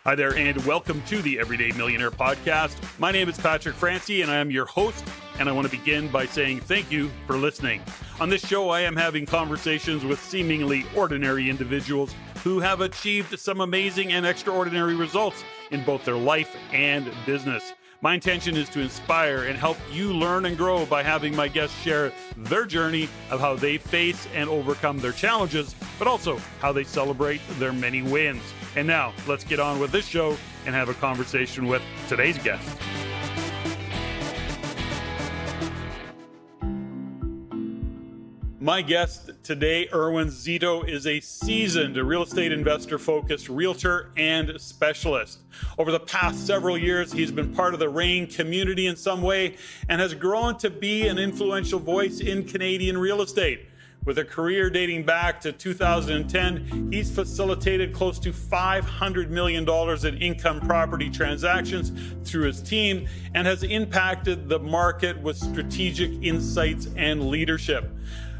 Hi there, and welcome to the Everyday Millionaire Podcast. My name is Patrick Francie, and I am your host, and I want to begin by saying thank you for listening. On this show, I am having conversations with seemingly ordinary individuals who have achieved some amazing and extraordinary results in both their life and business. My intention is to inspire and help you learn and grow by having my guests share their journey of how they face and overcome their challenges, but also how they celebrate their many wins. And now, let's get on with this show and have a conversation with today's guest. My guest today, Erwin Szeto, is a seasoned real estate investor-focused realtor and specialist. Over the past several years, he's been part of the REIN community in some way and has grown to be an influential voice in Canadian real estate. With a career dating back to 2010, he's facilitated close to $500 million in income property transactions through his team and has impacted the market with strategic insights and leadership.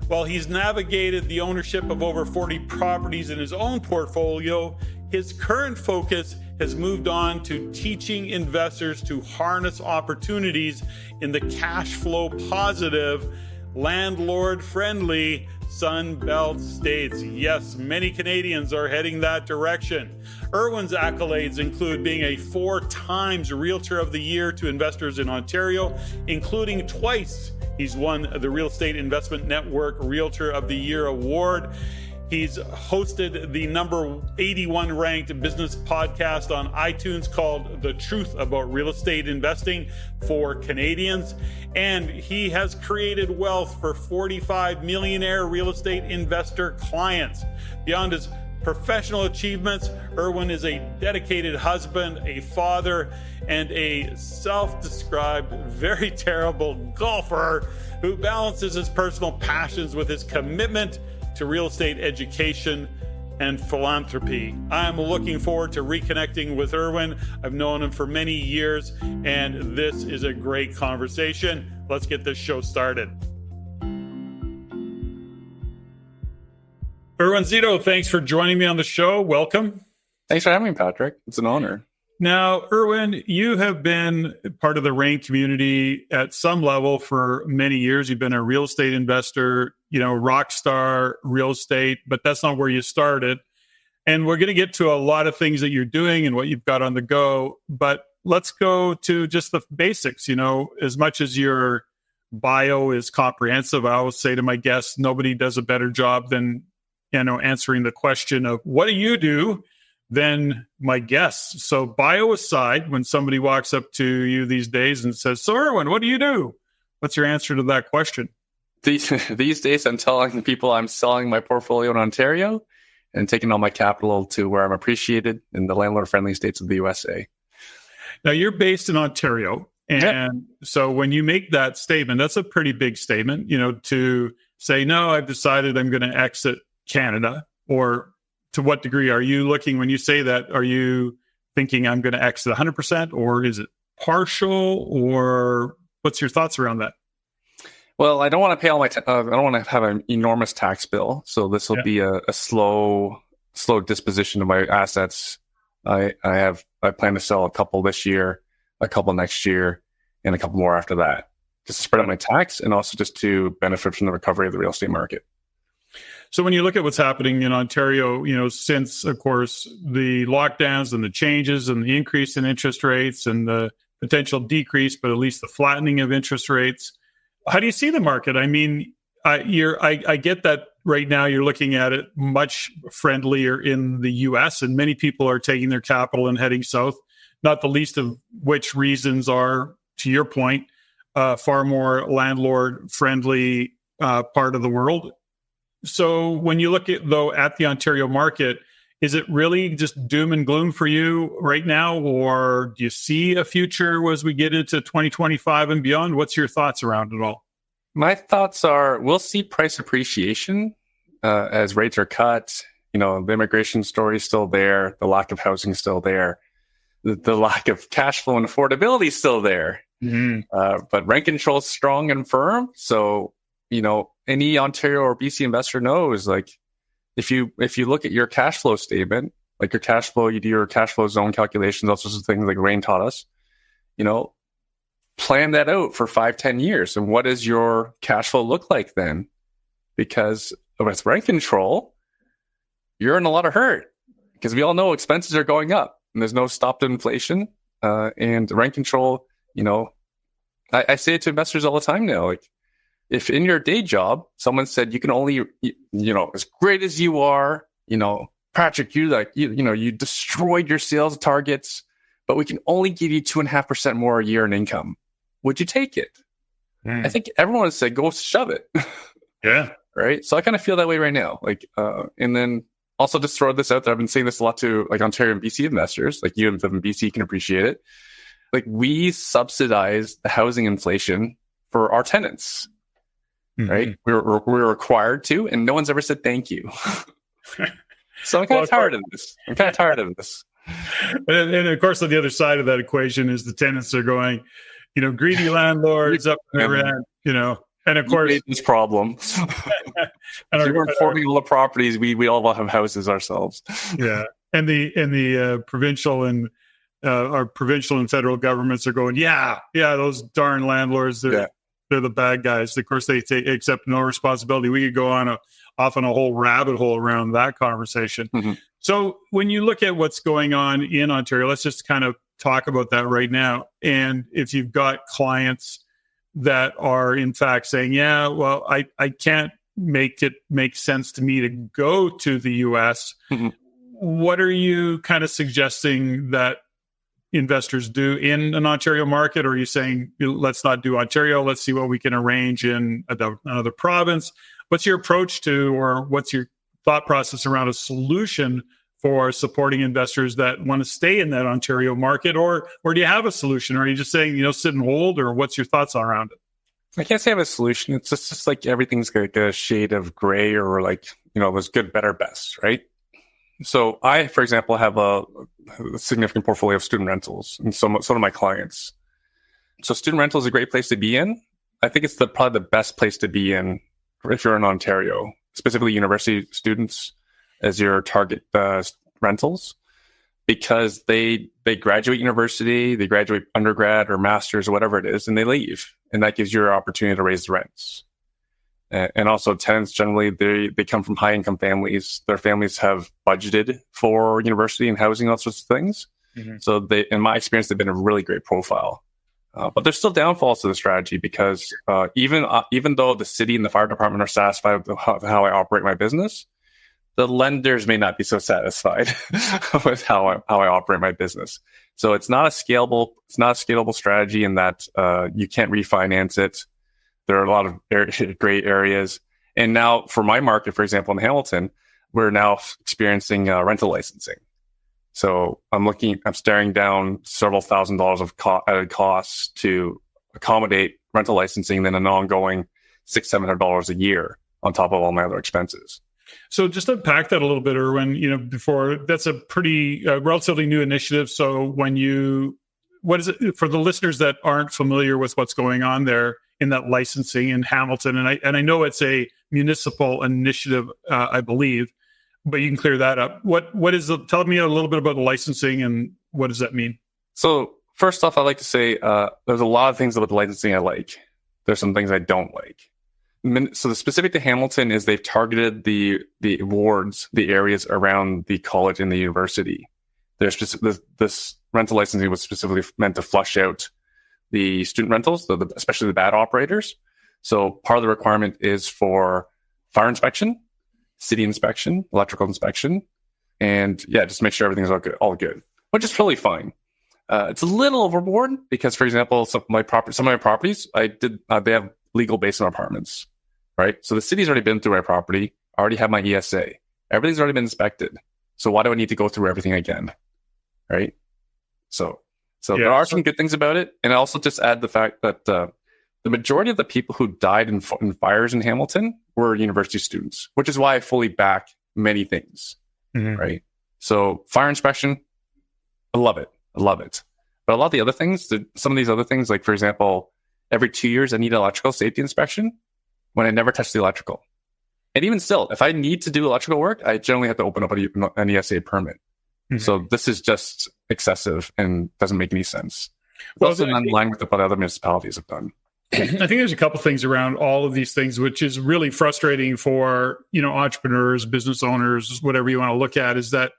While he's navigated the ownership of over 40 properties in his own portfolio, his current focus has moved on to teaching investors to harness opportunities in the cash flow positive, landlord-friendly Sunbelt states. Yes, many Canadians are heading that direction. Erwin's accolades include being a 4 times Realtor of the Year to investors in Ontario, including twice he's won the Real Estate Investment Network Realtor of the Year award. He's hosted the number 81 ranked business podcast on iTunes called The Truth About Real Estate Investing for Canadians. And he has created wealth for 45 millionaire real estate investor clients. Beyond his professional achievements, Erwin is a dedicated husband, a father, and a self-described very terrible golfer who balances his personal passions with his commitment to real estate education and philanthropy. I'm looking forward to reconnecting with Erwin. I've known him for many years, and this is a great conversation. Let's get this show started. Erwin Szeto, thanks for joining me on the show. Welcome. Thanks for having me, Patrick. It's an honor. Now, Erwin, you have been part of the REIN community at some level for many years. You've been a real estate investor, Rockstar real estate, but that's not where you started. And we're going to get to a lot of things that you're doing and what you've got on the go. But let's go to just the basics. As much as your bio is comprehensive, I always say to my guests, nobody does a better job than answering the question of what do you do than my guests. So bio aside, when somebody walks up to you these days and says, so Erwin, what do you do? What's your answer to that question? These days, I'm telling people I'm selling my portfolio in Ontario and taking all my capital to where I'm appreciated in the landlord-friendly states of the USA. Now, you're based in Ontario. And So when you make that statement, that's a pretty big statement, to say, no, I've decided I'm going to exit Canada. Or to what degree are you looking, when you say that, are you thinking I'm going to exit 100%, or is it partial, or what's your thoughts around that? Well, I don't want to pay all my, I don't want to have an enormous tax bill. So this will be a slow disposition of my assets. I plan to sell a couple this year, a couple next year, and a couple more after that, just to spread out my tax and also just to benefit from the recovery of the real estate market. So when you look at what's happening in Ontario, since, of course, the lockdowns and the changes and the increase in interest rates and the potential decrease, but at least the flattening of interest rates, how do you see the market? I mean, I get that right now you're looking at it much friendlier in the U.S., and many people are taking their capital and heading south, not the least of which reasons are, to your point, far more landlord-friendly part of the world. So when you look at the Ontario market, is it really just doom and gloom for you right now, or do you see a future as we get into 2025 and beyond? What's your thoughts around it all? My thoughts are we'll see price appreciation as rates are cut. The immigration story is still there. The lack of housing is still there. The lack of cash flow and affordability is still there. Mm-hmm. But rent control is strong and firm. So, any Ontario or BC investor knows, like, if you look at your cash flow statement like your cash flow, you do your cash flow zone calculations, all sorts of things like REIN taught us, plan that out for 5-10 years. And what does your cash flow look like then? Because with rent control, you're in a lot of hurt because we all know expenses are going up and there's no stop to inflation. And rent control, I say it to investors all the time now, like if in your day job, someone said you can only, as great as you are, Patrick, you destroyed your sales targets, but we can only give you 2.5% more a year in income. Would you take it? I think everyone would say, go shove it. Yeah. Right. So I kind of feel that way right now. Like, and then also just throw this out there. I've been saying this a lot to like Ontario and BC investors, like you live in BC, you can appreciate it. Like we subsidize the housing inflation for our tenants, right? We're required to, and no one's ever said thank you. So I'm kind of tired of this. And of course, on the other side of that equation is the tenants are going, greedy landlords up in their rent, and of course, this problem. And if we're informing all the properties, we all have houses ourselves. Yeah, and the provincial and our provincial and federal governments are going, those darn landlords, they're the bad guys. Of course, they accept no responsibility. We could go off on a whole rabbit hole around that conversation. So when you look at what's going on in Ontario, let's just kind of talk about that right now. And if you've got clients that are in fact saying, I can't make it make sense to me to go to the US, what are you kind of suggesting that investors do in an Ontario market? Or are you saying, let's not do Ontario, let's see what we can arrange in another province? What's your approach to, or what's your thought process around a solution for supporting investors that want to stay in that Ontario market? Or do you have a solution? Or are you just saying, sit and hold? Or what's your thoughts around it? I can't say I have a solution. It's just like everything's like a shade of gray, or like, there's good, better, best, right? So I, for example, have a significant portfolio of student rentals, and so do my clients. So student rental is a great place to be in. I think it's probably the best place to be in if you're in Ontario, specifically university students as your target rentals, because they graduate university, they graduate undergrad or master's or whatever it is, and they leave. And that gives you an opportunity to raise the rents. And also tenants, generally, they come from high-income families. Their families have budgeted for university and housing, all sorts of things. So in my experience, they've been a really great profile. But there's still downfalls to the strategy because even though the city and the fire department are satisfied with how I operate my business, the lenders may not be so satisfied with how I operate my business. So it's not a scalable strategy in that you can't refinance it. There are a lot of gray areas. And now for my market, for example, in Hamilton, we're now experiencing rental licensing. So I'm staring down several $1,000s of added costs to accommodate rental licensing, then an ongoing $600-700 a year on top of all my other expenses. So just unpack that a little bit, Erwin. Before, that's a pretty relatively new initiative. So what is it for the listeners that aren't familiar with what's going on there in that licensing in Hamilton? And I know it's a municipal initiative, I believe, but you can clear that up. Tell me a little bit about the licensing and what does that mean? So first off, I'd like to say there's a lot of things about the licensing I like. There's some things I don't like. So the specific to Hamilton is they've targeted the wards, the areas around the college and the university. This rental licensing was specifically meant to flush out the student rentals, especially the bad operators. So part of the requirement is for fire inspection, city inspection, electrical inspection, and just make sure everything's all good, which is totally fine. It's a little overboard because, for example, some of my properties, they have legal basement apartments, right? So the city's already been through my property. I already have my ESA. Everything's already been inspected. So why do I need to go through everything again, right? So there are some good things about it. And I also just add the fact that the majority of the people who died in fires in Hamilton were university students, which is why I fully back many things, right? So fire inspection, I love it. But a lot of the other things, some of these other things, like, for example, every 2 years I need an electrical safety inspection when I never touch the electrical. And even still, if I need to do electrical work, I generally have to open up an ESA permit. So this is just excessive and doesn't make any sense. It's Well, also in line with what other municipalities have done. I think there's a couple things around all of these things, which is really frustrating for, entrepreneurs, business owners, whatever you want to look at, is that,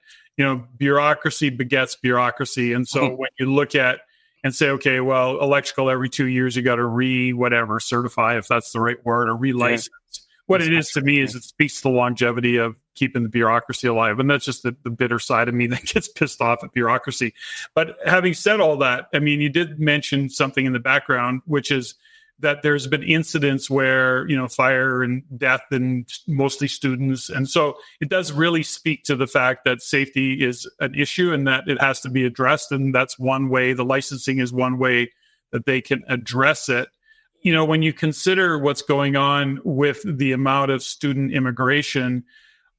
bureaucracy begets bureaucracy. And so when you look at and say, okay, well, electrical every 2 years, you got to certify, if that's the right word, or relicense. What it is to me is it speaks to the longevity of keeping the bureaucracy alive. And that's just the bitter side of me that gets pissed off at bureaucracy. But having said all that, I mean, you did mention something in the background, which is that there's been incidents where, fire and death and mostly students. And so it does really speak to the fact that safety is an issue and that it has to be addressed. And that's one way. The licensing is one way that they can address it. When you consider what's going on with the amount of student immigration,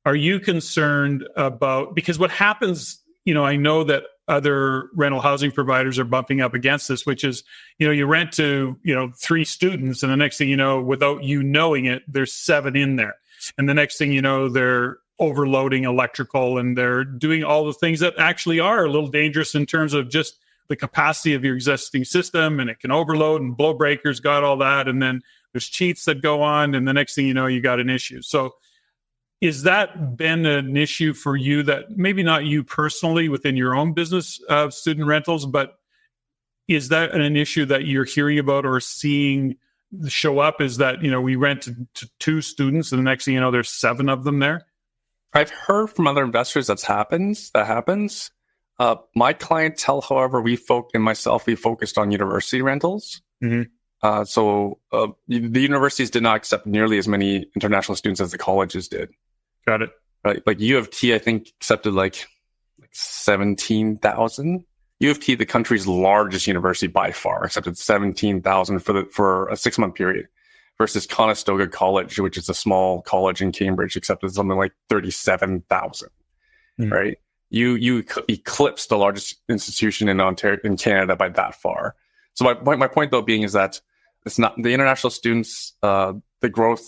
are you concerned about, because what happens, I know that other rental housing providers are bumping up against this, which is, you rent to, 3 students, and the next thing you know, without you knowing it, there's 7 in there. And the next thing you know, they're overloading electrical and they're doing all the things that actually are a little dangerous in terms of just the capacity of your existing system, and it can overload, and blow breakers got all that. And then there's cheats that go on, and the next thing you know, you got an issue. So is that been an issue for you, that maybe not you personally within your own business of student rentals, but is that an issue that you're hearing about or seeing show up? Is that, we rent to 2 students and the next thing you know, there's 7 of them there? I've heard from other investors that happens. My clientele, however, we focused on university rentals. So the universities did not accept nearly as many international students as the colleges did. Got it. Right, like U of T, I think accepted like 17,000. U of T, the country's largest university by far, accepted 17,000 for a 6-month period, versus Conestoga College, which is a small college in Cambridge, accepted something like 37,000. Right, you eclipsed the largest institution in Ontario, in Canada, by that far. So my point though being is that it's not the international students. The growth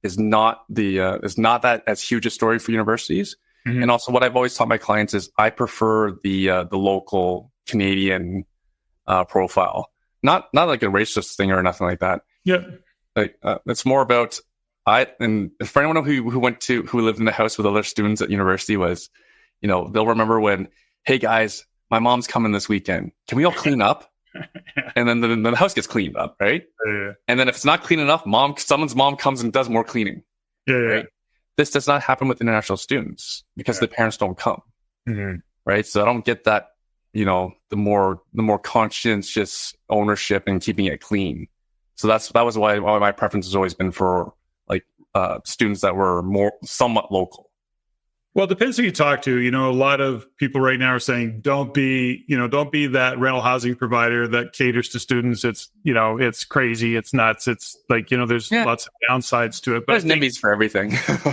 is not that as huge a story for universities. And also, what I've always taught my clients is I prefer the local Canadian profile, not like a racist thing or nothing like that. Yeah, it's more about and for anyone who lived in the house with other students at university was, they'll remember when, hey guys, my mom's coming this weekend. Can we all clean up? And then the house gets cleaned up, right? Yeah. And then if it's not clean enough, someone's mom comes and does more cleaning. Yeah. Right? This does not happen with international students because the parents don't come. Right? So I don't get that, the more conscientious ownership and keeping it clean. So that was why my preference has always been for like students that were somewhat local. Well, it depends who you talk to. A lot of people right now are saying, don't be that rental housing provider that caters to students. It's, it's crazy. It's nuts. It's like, there's lots of downsides to it. But there's NIMBYs for everything.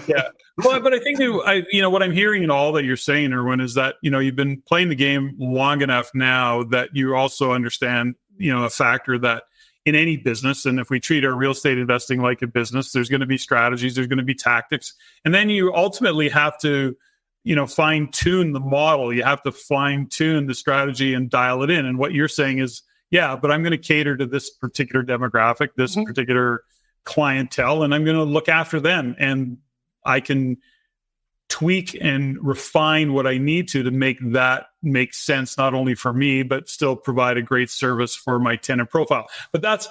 Yeah. Well, but I think what I'm hearing in all that you're saying, Erwin, is that, you've been playing the game long enough now that you also understand, a factor that in any business, and if we treat our real estate investing like a business, there's going to be strategies, there's going to be tactics, and then you ultimately have to, fine tune the model. You have to fine tune the strategy and dial it in. And what you're saying is, yeah, but I'm going to cater to this particular demographic, this particular clientele, and I'm going to look after them, and I can tweak and refine what I need to make that make sense, not only for me, but still provide a great service for my tenant profile. But that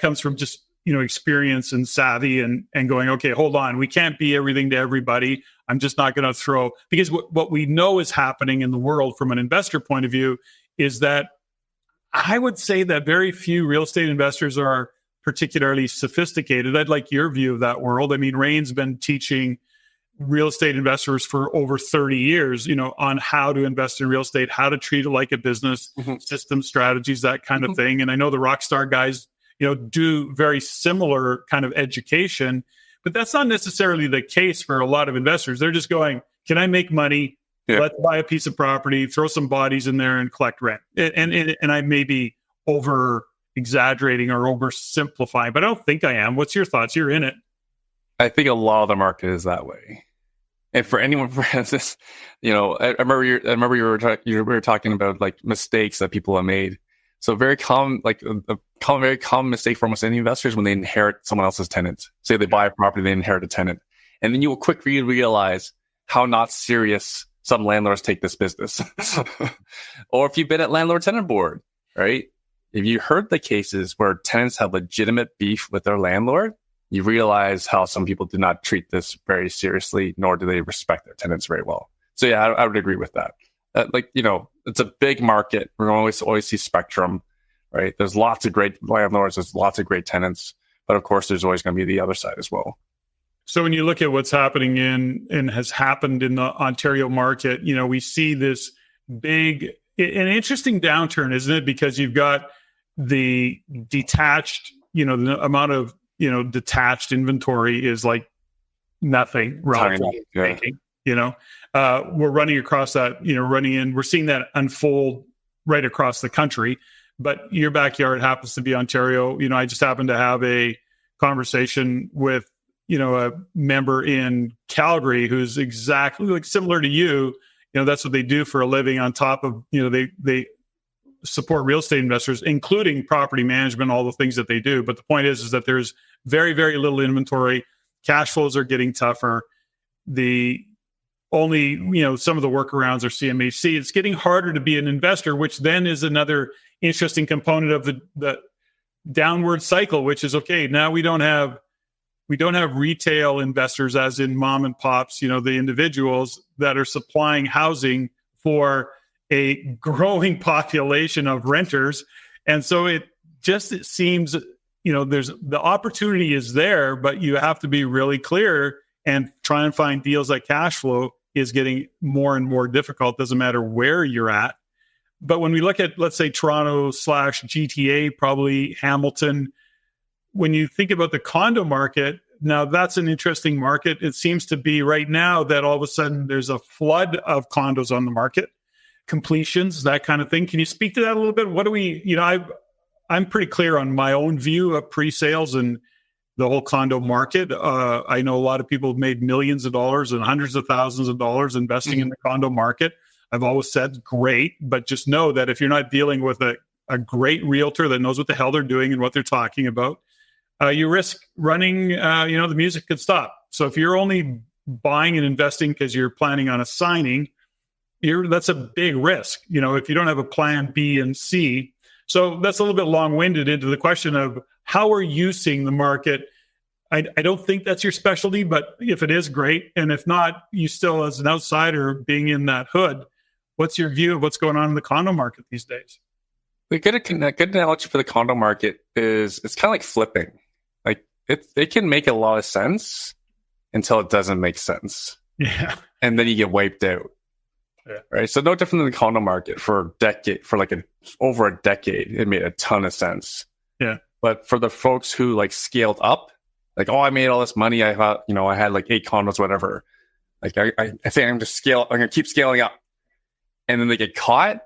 comes from just, experience and savvy and going, okay, hold on. We can't be everything to everybody. I'm just not going to because what we know is happening in the world from an investor point of view is that I would say that very few real estate investors are particularly sophisticated. I'd like your view of that world. I mean, REIN's been teaching real estate investors for over 30 years, on how to invest in real estate, how to treat it like a business, system strategies, that kind of thing. And I know the Rockstar guys, do very similar kind of education, but that's not necessarily the case for a lot of investors. They're just going, can I make money? Yeah. Let's buy a piece of property, throw some bodies in there and collect rent. And I may be over exaggerating or oversimplifying, but I don't think I am. What's your thoughts? You're in it. I think a lot of the market is that way. And for anyone, for instance, I remember you were talking about like mistakes that people have made. So very common, like very common mistake for almost any investors when they inherit someone else's tenant. Say they buy a property, they inherit a tenant, and then you will quickly realize how not serious some landlords take this business. Or if you've been at landlord-tenant board, right? If you heard the cases where tenants have legitimate beef with their landlord, you realize how some people do not treat this very seriously, nor do they respect their tenants very well. So yeah, I would agree with that. It's a big market. We're always see spectrum, right? There's lots of great landlords. There's lots of great tenants. But of course, there's always going to be the other side as well. So when you look at what's happening and has happened in the Ontario market, we see this big, an interesting downturn, isn't it? Because you've got the detached, the amount of, detached inventory is like nothing relatively speaking. We're running across that, we're seeing that unfold right across the country, but your backyard happens to be Ontario. I just happened to have a conversation with, a member in Calgary who's exactly like similar to you. That's what they do for a living on top of, they support real estate investors, including property management, all the things that they do. But the point is that there's very, very little inventory. Cash flows are getting tougher. The only, some of the workarounds are CMHC. It's getting harder to be an investor, which then is another interesting component of the downward cycle, which is, okay, now we don't have retail investors, as in mom and pops, the individuals that are supplying housing for a growing population of renters. And so it seems, there's the opportunity is there, but you have to be really clear and try and find deals that cash flow is getting more and more difficult. Doesn't matter where you're at. But when we look at, let's say, Toronto/GTA, probably Hamilton, when you think about the condo market, now that's an interesting market. It seems to be right now that all of a sudden there's a flood of condos on the market, completions, that kind of thing. Can you speak to that a little bit? What do we, I'm pretty clear on my own view of pre-sales and the whole condo market. I know a lot of people have made millions of dollars and hundreds of thousands of dollars investing in the condo market. I've always said, great, but just know that if you're not dealing with a great realtor that knows what the hell they're doing and what they're talking about, you risk running, the music could stop. So if you're only buying and investing because you're planning on a signing, that's a big risk, if you don't have a plan B and C. So that's a little bit long-winded into the question of how are you seeing the market? I don't think that's your specialty, but if it is, great. And if not, you still, as an outsider being in that hood, what's your view of what's going on in the condo market these days? A good analogy for the condo market is it's kind of like flipping. Like it can make a lot of sense until it doesn't make sense. Yeah. And then you get wiped out. Yeah. Right. So no different than the condo market for over a decade, it made a ton of sense. Yeah. But for the folks who like scaled up, like, oh, I made all this money. I had like 8 condos, whatever. Like I think I'm going to keep scaling up. And then they get caught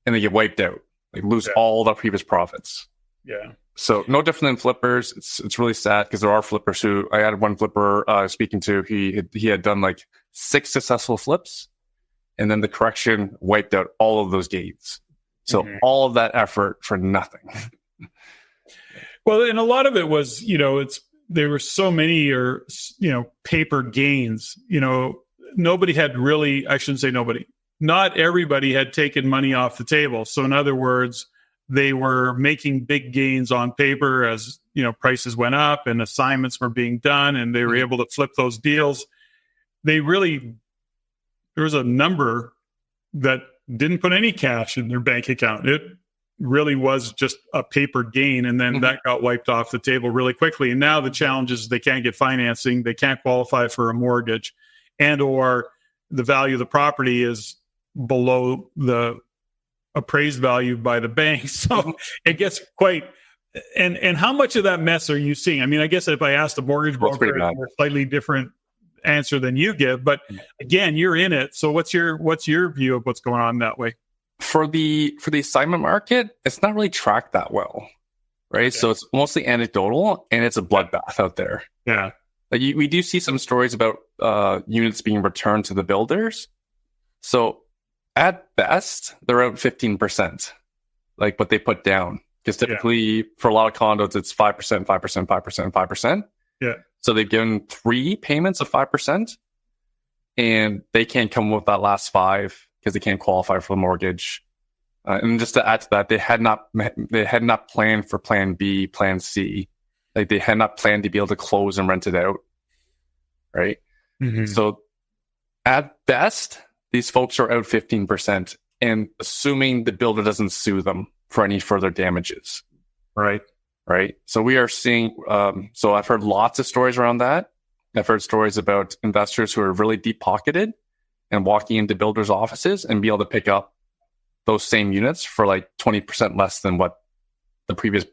and they get wiped out. Like lose all the previous profits. Yeah. So no different than flippers. It's really sad because there are flippers who I had one flipper speaking to. He had done like 6 successful flips. And then the correction wiped out all of those gains. So all of that effort for nothing. Well, and a lot of it was, there were so many paper gains. Nobody had really, I shouldn't say nobody. Not everybody had taken money off the table. So in other words, they were making big gains on paper as, prices went up and assignments were being done and they were able to flip those deals. There was a number that didn't put any cash in their bank account. It really was just a paper gain. And then that got wiped off the table really quickly. And now the challenge is they can't get financing. They can't qualify for a mortgage or the value of the property is below the appraised value by the bank. So it gets quite, and how much of that mess are you seeing? I mean, I guess if I asked a mortgage broker, a slightly different answer than you give, but again, you're in it. So what's your view of what's going on that way? For the assignment market, it's not really tracked that well, right? Okay. So it's mostly anecdotal and it's a bloodbath out there. Yeah. We do see some stories about units being returned to the builders. So at best, they're out 15%, like what they put down. Because typically for a lot of condos, it's 5%, 5%, 5%, 5%. Yeah. So they've given 3 payments of 5%, and they can't come with that last 5 because they can't qualify for the mortgage. And just to add to that, they had not planned for Plan B, Plan C. Like they had not planned to be able to close and rent it out, right? Mm-hmm. So at best, these folks are out 15%, and assuming the builder doesn't sue them for any further damages. Right. So we are seeing, so I've heard lots of stories around that. I've heard stories about investors who are really deep pocketed and walking into builders' offices and be able to pick up those same units for like 20% less than what the previous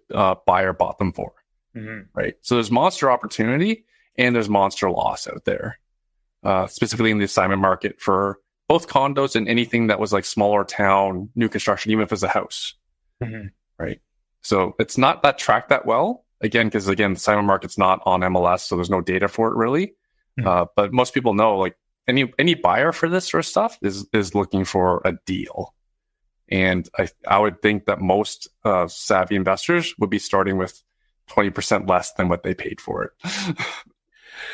buyer bought them for. Mm-hmm. Right. So there's monster opportunity and there's monster loss out there, specifically in the assignment market for both condos and anything that was like smaller town, new construction, even if it's a house. Mm-hmm. Right. So it's not that tracked that well, again, because the assignment market's not on MLS, so there's no data for it really. Mm-hmm. But most people know, like any buyer for this sort of stuff is looking for a deal. And I would think that most savvy investors would be starting with 20% less than what they paid for it.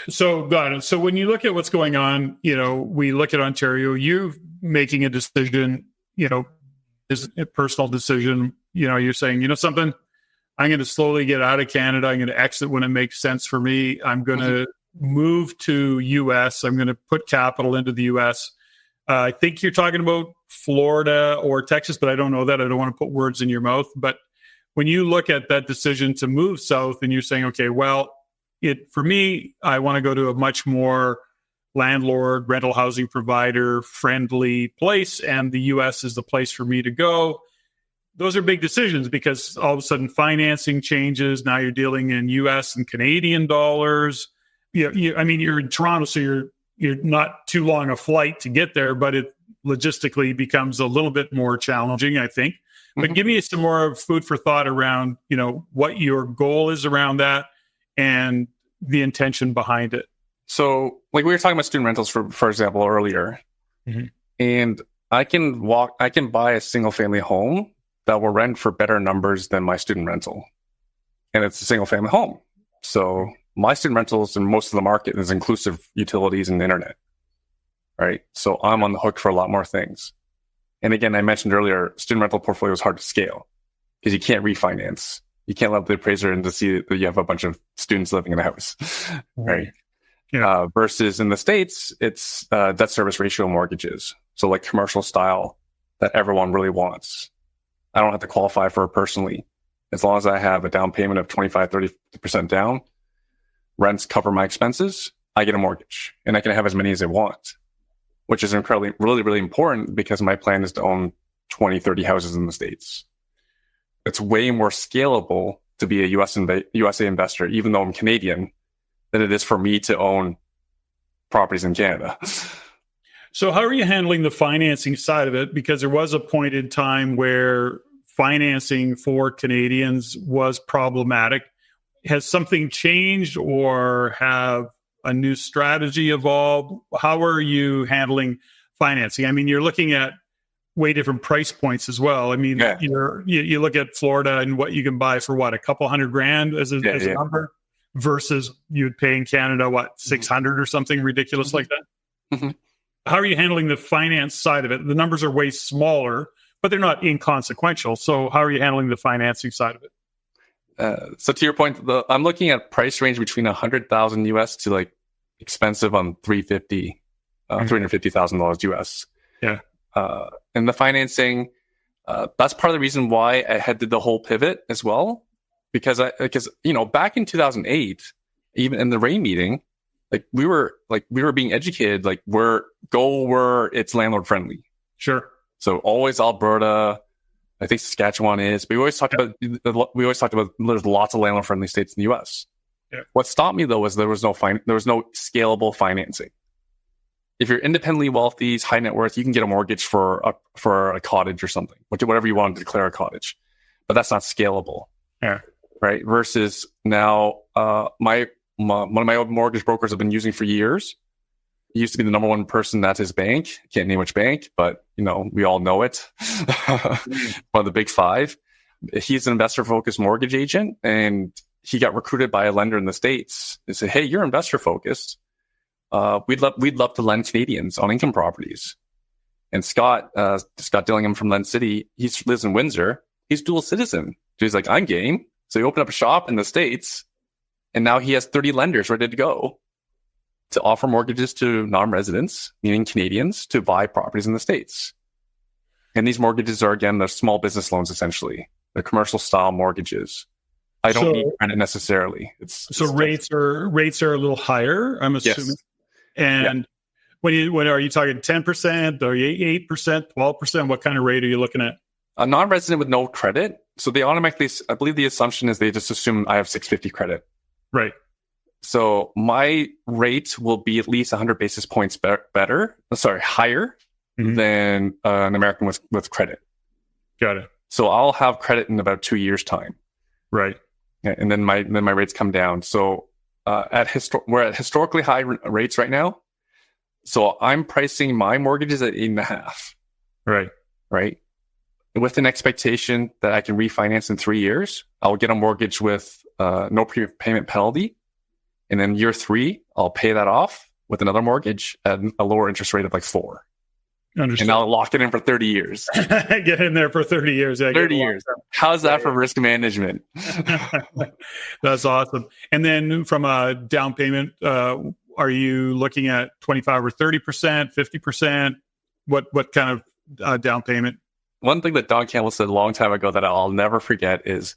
So, got it. So when you look at what's going on, we look at Ontario, you making a decision, is a personal decision. You're saying, something, I'm going to slowly get out of Canada. I'm going to exit when it makes sense for me. I'm going to move to US. I'm going to put capital into the US. I think you're talking about Florida or Texas, but I don't know that. I don't want to put words in your mouth. But when you look at that decision to move south and you're saying, okay, well, for me, I want to go to a much more landlord, rental housing provider friendly place, and the US is the place for me to go. Those are big decisions because all of a sudden financing changes. Now you're dealing in US and Canadian dollars. You're in Toronto, so you're not too long a flight to get there, but it logistically becomes a little bit more challenging, I think. But give me some more food for thought around, what your goal is around that and the intention behind it. So, like we were talking about student rentals, for example, earlier, and I can buy a single family home that will rent for better numbers than my student rental, and it's a single family home. So my student rentals and most of the market is inclusive utilities and internet, right? So I'm on the hook for a lot more things. And again, I mentioned earlier, student rental portfolio is hard to scale because you can't refinance. You can't let the appraiser in to see that you have a bunch of students living in a house, right? Yeah. Versus in the States, it's debt service ratio mortgages. So like commercial style that everyone really wants. I don't have to qualify for it personally. As long as I have a down payment of 25, 30% down, rents cover my expenses, I get a mortgage and I can have as many as I want, which is incredibly, really, really important because my plan is to own 20, 30 houses in the States. It's way more scalable to be a USA investor, even though I'm Canadian, than it is for me to own properties in Canada. So how are you handling the financing side of it? Because there was a point in time where financing for Canadians was problematic. Has something changed or have a new strategy evolved? How are you handling financing? I mean, you're looking at way different price points as well. I mean, you look at Florida and what you can buy for a couple $100,000 as a number versus you'd pay in Canada, 600 or something ridiculous like that. How are you handling the finance side of it? The numbers are way smaller, but they're not inconsequential. So how are you handling the financing side of it? So to your point, I'm looking at price range between 100,000 US to like expensive on $350,000 US. Yeah. And the financing, that's part of the reason why I did the whole pivot as well, because back in 2008, even in the REIN meeting, we were being educated, where it's landlord friendly. Sure. So always Alberta, I think Saskatchewan is. We always talked about there's lots of landlord friendly states in the US. Yeah. What stopped me though was there was no scalable financing. If you're independently wealthy, high net worth, you can get a mortgage for a cottage or something, whatever you want to declare a cottage, but that's not scalable. Yeah. Right. Versus now, my one of my old mortgage brokers I've been using for years. He used to be the number one person at his bank. Can't name which bank, but we all know it. One of the big five. He's an investor-focused mortgage agent, and he got recruited by a lender in the States. They said, "Hey, you're investor-focused. We'd love to lend Canadians on income properties." And Scott Dillingham from Lend City, he lives in Windsor. He's dual citizen. So he's like, "I'm game." So he opened up a shop in the States, and now he has 30 lenders ready to go to offer mortgages to non-residents, meaning Canadians, to buy properties in the States. And these mortgages are, again, they're small business loans, essentially. They're commercial style mortgages. I don't need credit necessarily. Rates are a little higher, I'm assuming. Yes. And when are you talking 10%, or 8%, 12%? What kind of rate are you looking at? A non-resident with no credit. So they automatically, I believe the assumption is they just assume I have 650 credit. Right. So my rate will be at least 100 basis points higher than an American with credit. Got it. So I'll have credit in about 2 years' time. Right. Yeah, and then my rates come down. So we're at historically high rates right now. So I'm pricing my mortgages at 8.5. Right. Right. With an expectation that I can refinance in 3 years. I'll get a mortgage with no prepayment penalty. And then year 3, I'll pay that off with another mortgage at a lower interest rate of like 4. Understood. And I'll lock it in for 30 years. Get in there for 30 years. Yeah, 30 years. How's that for risk management? That's awesome. And then from a down payment, are you looking at 25 or 30%, 50%? What kind of down payment? One thing that Don Campbell said a long time ago that I'll never forget is,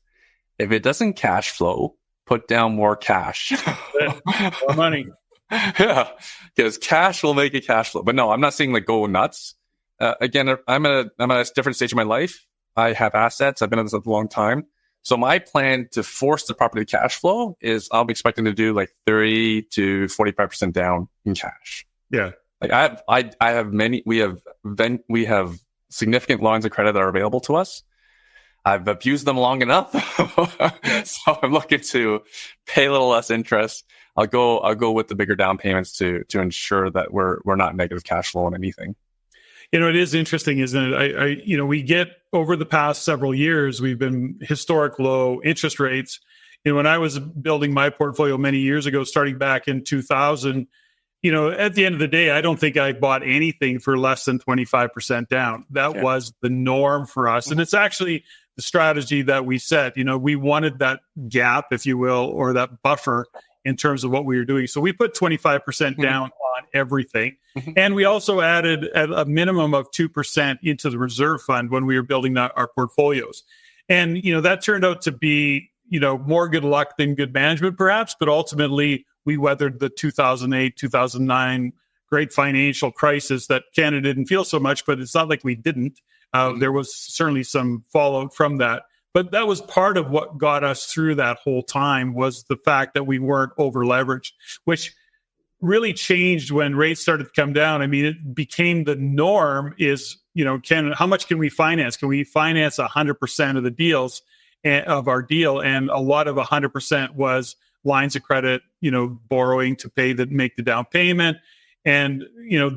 if it doesn't cash flow, put down more cash. More money. Yeah, because cash will make it cash flow. But no, I'm not saying like go nuts. Again, I'm at a different stage of my life. I have assets. I've been at this a long time. So my plan to force the property cash flow is I'll be expecting to do like 30 to 45% down in cash. Yeah. Like I have many, we have significant lines of credit that are available to us. I've abused them long enough. So I'm looking to pay a little less interest. I'll go with the bigger down payments to ensure that we're not negative cash flow on anything. It is interesting, isn't it? We get over the past several years, we've been historic low interest rates. When I was building my portfolio many years ago, starting back in 2000, at the end of the day, I don't think I bought anything for less than 25% down. That was the norm for us. And it's actually the strategy that we set. We wanted that gap, if you will, or that buffer in terms of what we were doing. So we put 25% down on everything. And we also added a minimum of 2% into the reserve fund when we were building our portfolios. And, that turned out to be, more good luck than good management, perhaps. But ultimately, we weathered the 2008, 2009 great financial crisis that Canada didn't feel so much, but it's not like we didn't. There was certainly some fallout from that. But that was part of what got us through that whole time, was the fact that we weren't over leveraged, which really changed when rates started to come down. I mean, it became the norm is, how much can we finance? Can we finance 100% of the deals of our deal? And a lot of 100% was lines of credit, borrowing to make the down payment. And,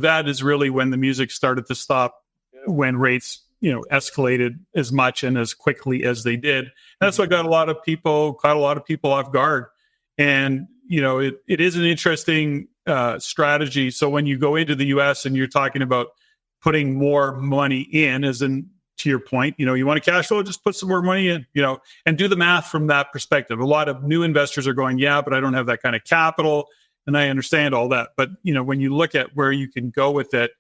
that is really when the music started to stop, when rates escalated as much and as quickly as they did. And that's what caught a lot of people off guard. And, it is an interesting strategy. So when you go into the US and you're talking about putting more money in, as in, to your point, you want to cash flow, just put some more money in, and do the math from that perspective. A lot of new investors are going, yeah, but I don't have that kind of capital. And I understand all that. But, when you look at where you can go with it,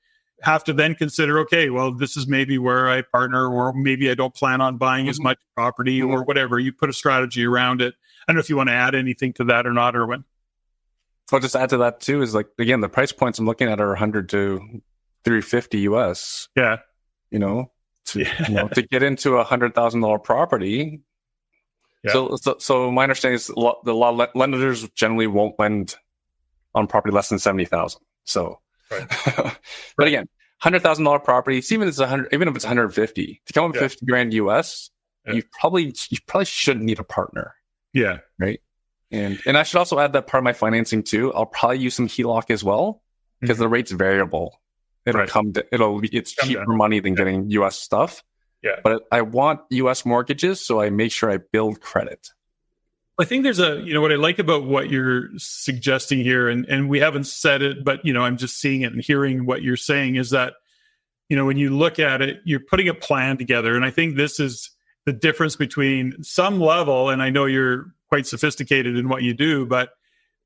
have to then consider, okay, well, this is maybe where I partner, or maybe I don't plan on buying as much property or whatever. You put a strategy around it. I don't know if you want to add anything to that or not, Erwin. I'll just add to that too, is like, again, the price points I'm looking at are 100 to 350 US. Yeah. To get into $100,000 property. Yeah. So my understanding is the law lenders generally won't lend on property less than 70,000. So, right. But again, $100,000 property, even if it's 150, to come up with $50,000 US, you probably shouldn't need a partner. Yeah. Right. And I should also add that part of my financing too. I'll probably use some HELOC as well because the rate's variable. It's cheaper money than getting US stuff. Yeah. But I want US mortgages, so I make sure I build credit. I think there's what I like about what you're suggesting here, and we haven't said it, but, I'm just seeing it and hearing what you're saying is that, when you look at it, you're putting a plan together. And I think this is the difference between some level, and I know you're quite sophisticated in what you do, but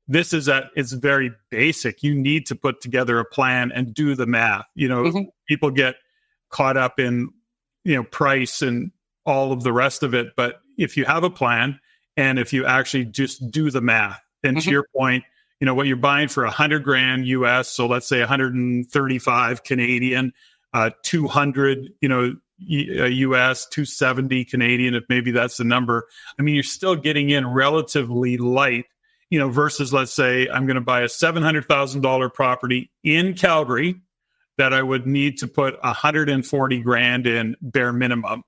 this is it's very basic. You need to put together a plan and do the math. People get caught up in, price and all of the rest of it. But if you have a plan, and if you actually just do the math, and to your point, what you're buying for $100,000 US, so let's say 135 Canadian, 200, US, 270 Canadian, if maybe that's the number. I mean, you're still getting in relatively light, versus let's say I'm going to buy a $700,000 property in Calgary that I would need to put $140,000 in bare minimum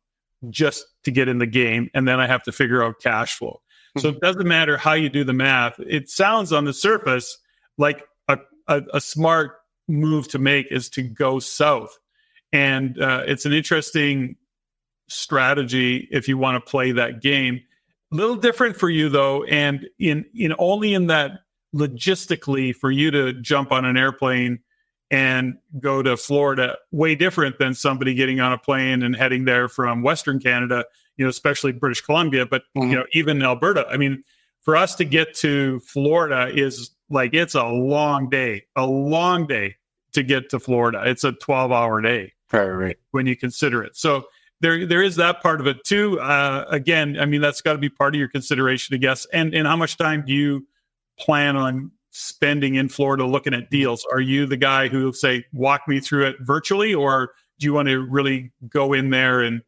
just to get in the game. And then I have to figure out cash flow. So it doesn't matter how you do the math. It sounds on the surface like a smart move to make is to go south. And it's an interesting strategy if you want to play that game. A little different for you though. And in only in that logistically for you to jump on an airplane and go to Florida, way different than somebody getting on a plane and heading there from Western Canada, especially British Columbia, but, even Alberta. I mean, for us to get to Florida is like, it's a long day to get to Florida. It's a 12-hour day right. when you consider it. So there is that part of it too. Again, I mean, that's got to be part of your consideration, I guess. And how much time do you plan on spending in Florida looking at deals? Are you the guy who will say, walk me through it virtually, or do you want to really go in there and,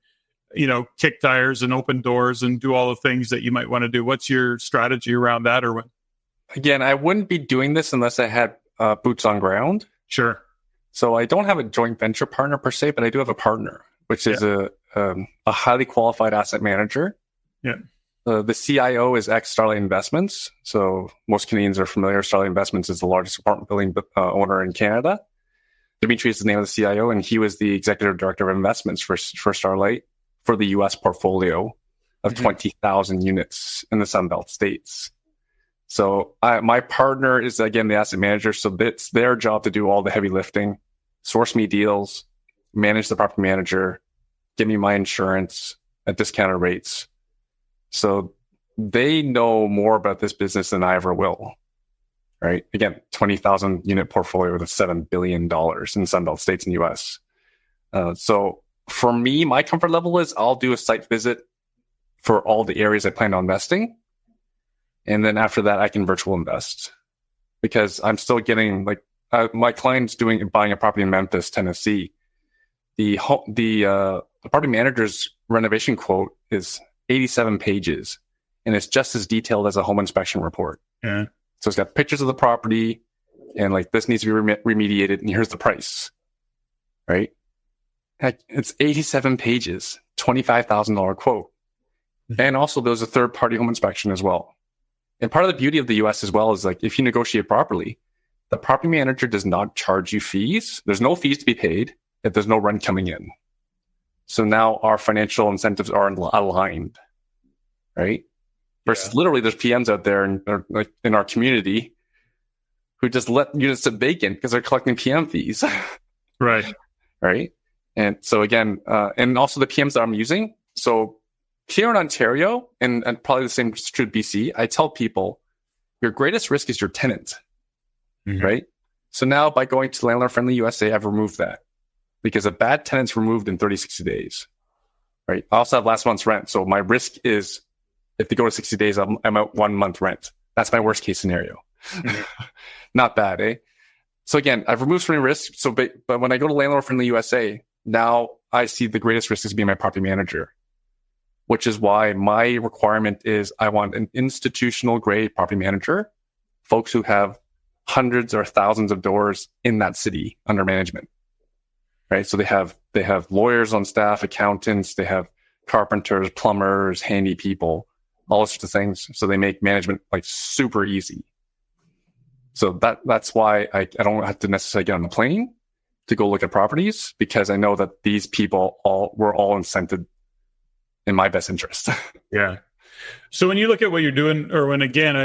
kick tires and open doors and do all the things that you might want to do? What's your strategy around that, Erwin? Again, I wouldn't be doing this unless I had boots on ground. Sure. So I don't have a joint venture partner per se, but I do have a partner, which is a highly qualified asset manager. Yeah. The CIO is ex-Starlight Investments. So most Canadians are familiar. Starlight Investments is the largest apartment building owner in Canada. Dimitri is the name of the CIO, and he was the executive director of investments for Starlight for the U.S. portfolio of 20,000 units in the Sunbelt states. So my partner is, again, the asset manager. So it's their job to do all the heavy lifting, source me deals, manage the property manager, give me my insurance at discounted rates. So they know more about this business than I ever will, right? Again, 20,000 unit portfolio with $7 billion in Sunbelt states in the US. So for me, my comfort level is I'll do a site visit for all the areas I plan on investing. And then after that, I can virtual invest because I'm still getting my client's buying a property in Memphis, Tennessee. The property manager's renovation quote is 87 pages, and it's just as detailed as a home inspection report. Yeah. So it's got pictures of the property and this needs to be remediated, and here's the price, right? Heck, it's 87 pages, $25,000 quote. And also there's a third-party home inspection as well. And part of the beauty of the US as well is if you negotiate properly, the property manager does not charge you fees. There's no fees to be paid if there's no rent coming in. So now our financial incentives are aligned, right? Versus literally there's PMs out there in our community who just let units sit vacant because they're collecting PM fees. Right. Right. And so again, and also the PMs that I'm using. So here in Ontario, and probably the same is true in BC, I tell people your greatest risk is your tenant, right? So now by going to landlord-friendly USA, I've removed that because a bad tenant's removed in 30, 60 days, right? I also have last month's rent. So my risk is if they go to 60 days, I'm at 1 month rent. That's my worst case scenario. Not bad, eh? So again, I've removed some risk. So, but when I go to landlord-friendly USA, now I see the greatest risk is being my property manager, which is why my requirement is I want an institutional grade property manager, folks who have hundreds or thousands of doors in that city under management, right? So they have lawyers on staff, accountants, they have carpenters, plumbers, handy people all sorts of things. So they make management like super easy. So that's why I don't have to necessarily get on the plane to go look at properties, because I know that these people were all incented in my best interest. Yeah. So when you look at what you're doing, Erwin, again,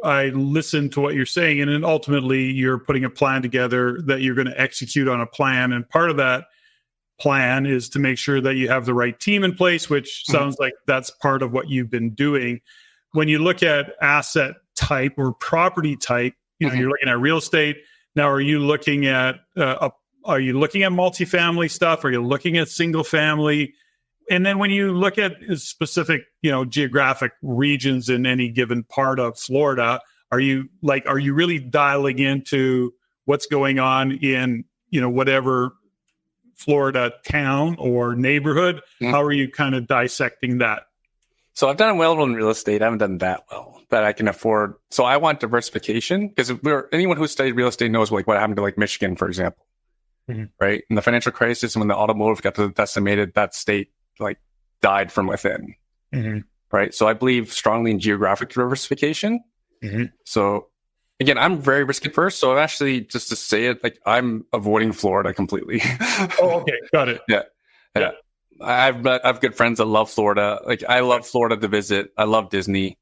I listen to what you're saying, and then ultimately you're putting a plan together that you're going to execute on a plan. And part of that plan is to make sure that you have the right team in place, which sounds like that's part of what you've been doing. When you look at asset type or property type, you're looking at real estate. Now, are you looking at multifamily stuff? Are you looking at single family? And then when you look at specific, geographic regions in any given part of Florida, are you really dialing into what's going on in, whatever Florida town or neighborhood? How are you kind of dissecting that? So I've done well in real estate. I haven't done that well, but I can afford. So I want diversification, because anyone who studied real estate knows what happened to Michigan, for example, right? In the financial crisis, when the automotive got decimated, that state died from within, right? So I believe strongly in geographic diversification. So again, I'm very risk adverse. So I'm actually, just to say it, I'm avoiding Florida completely. Oh, okay. Got it. Yeah. I've good friends that love Florida. I love Florida to visit. I love Disney.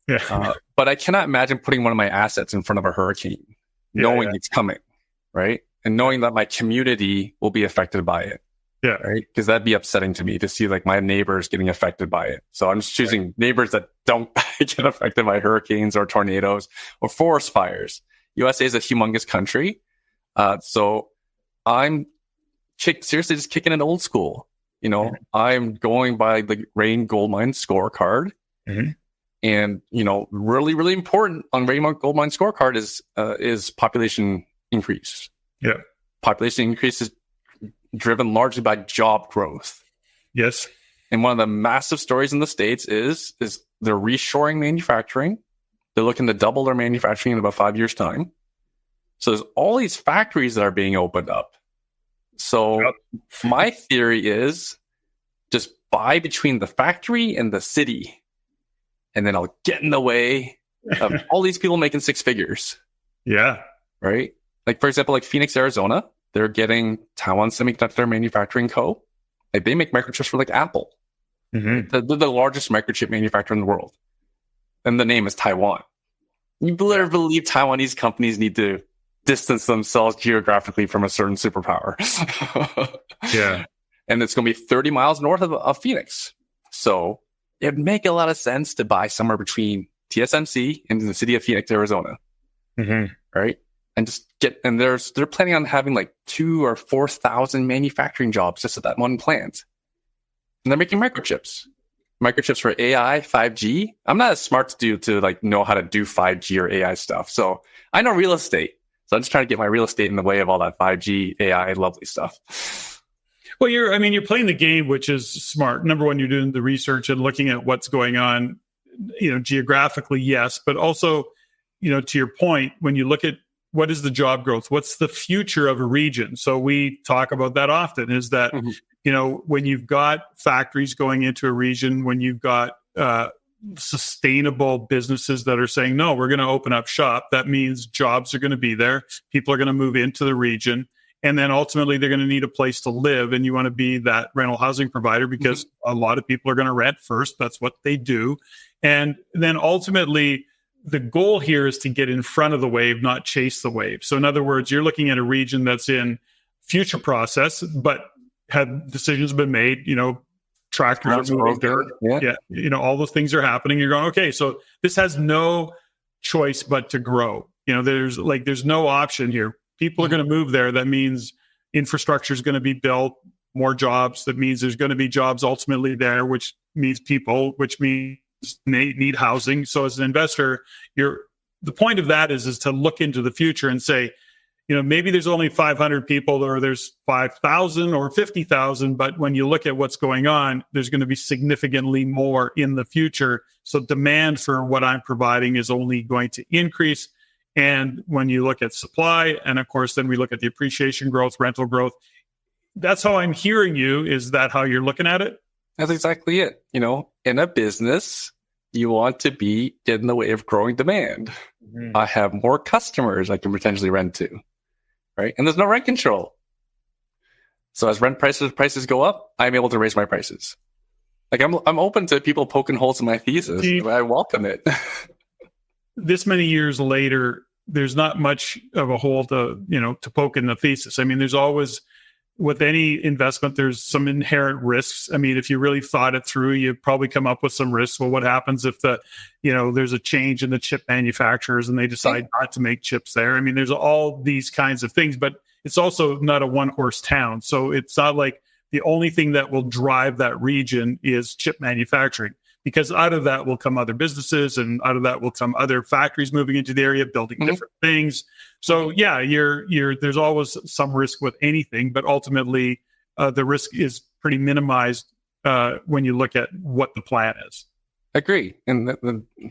Yeah. But I cannot imagine putting one of my assets in front of a hurricane, knowing it's coming, right? And knowing that my community will be affected by it. Yeah. Right. Because that'd be upsetting to me to see my neighbors getting affected by it. So I'm just choosing neighbors that don't get affected by hurricanes or tornadoes or forest fires. USA is a humongous country. So I'm seriously just kicking it old school. I'm going by the REIN Gold Mine scorecard. And, really, really important on REIN Gold Mine scorecard is population increase. Yeah. Population increase is driven largely by job growth. Yes. And one of the massive stories in the States is they're reshoring manufacturing. They're looking to double their manufacturing in about 5 years' time. So there's all these factories that are being opened up. So my theory is just buy between the factory and the city, and then I'll get in the way of all these people making six figures. Yeah. Right? For example, Phoenix, Arizona, they're getting Taiwan Semiconductor Manufacturing Co. They make microchips for Apple. They're the largest microchip manufacturer in the world. And the name is Taiwan. You better believe Taiwanese companies need to distance themselves geographically from a certain superpower. Yeah. And it's going to be 30 miles north of Phoenix. So it'd make a lot of sense to buy somewhere between TSMC and the city of Phoenix, Arizona. Right? And just they're planning on having 2,000 or 4,000 manufacturing jobs just at that one plant. And they're making microchips for AI, 5G. I'm not as smart to know how to do 5G or AI stuff. So I know real estate. So I'm just trying to get my real estate in the way of all that 5G, AI, lovely stuff. Well, you're playing the game, which is smart. Number one, you're doing the research and looking at what's going on, geographically, yes, but also, to your point, when you look at what is the job growth, what's the future of a region? So we talk about that often, is that, when you've got factories going into a region, when you've got sustainable businesses that are saying, no, we're going to open up shop, that means jobs are going to be there. People are going to move into the region. And then ultimately, they're going to need a place to live. And you want to be that rental housing provider, because a lot of people are going to rent first. That's what they do. And then ultimately, the goal here is to get in front of the wave, not chase the wave. So in other words, you're looking at a region that's in future process, but have decisions been made, tractors are moving dirt. Yeah. All those things are happening. You're going, okay, so this has no choice but to grow. There's no option here. People are going to move there. That means infrastructure is going to be built, more jobs. That means there's going to be jobs ultimately there, which means people, which means they need housing. So as an investor, the point of that is to look into the future and say, maybe there's only 500 people, or there's 5,000 or 50,000. But when you look at what's going on, there's going to be significantly more in the future. So demand for what I'm providing is only going to increase. And when you look at supply, and of course, then we look at the appreciation growth, rental growth. That's how I'm hearing you. Is that how you're looking at it? That's exactly it. In a business, you want to get in the way of growing demand. Mm-hmm. I have more customers I can potentially rent to, right? And there's no rent control. So as rent prices go up, I'm able to raise my prices. Like I'm open to people poking holes in my thesis. I welcome it. This many years later, there's not much of a hole to poke in the thesis. I mean, there's always, with any investment, there's some inherent risks. I mean, if you really thought it through, you'd probably come up with some risks. Well, what happens if there's a change in the chip manufacturers and they decide not to make chips there? I mean, there's all these kinds of things, but it's also not a one-horse town. So it's not like the only thing that will drive that region is chip manufacturing, because out of that will come other businesses, and out of that will come other factories moving into the area, building different things. So yeah, there's always some risk with anything, but ultimately the risk is pretty minimized when you look at what the plan is. Agree. And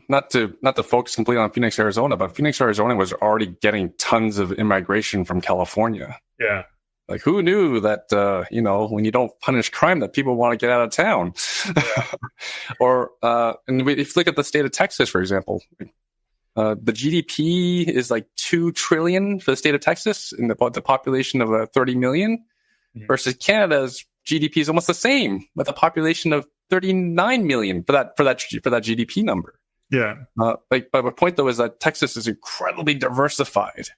not to focus completely on Phoenix, Arizona, but Phoenix, Arizona was already getting tons of immigration from California. Yeah. Like, who knew that, when you don't punish crime, that people want to get out of town? Yeah. Or, and if you look at the state of Texas, for example, the GDP is like $2 trillion for the state of Texas, and the population of 30 million, versus Canada's GDP is almost the same, with a population of 39 million for that GDP number. Yeah. But my point though is that Texas is incredibly diversified,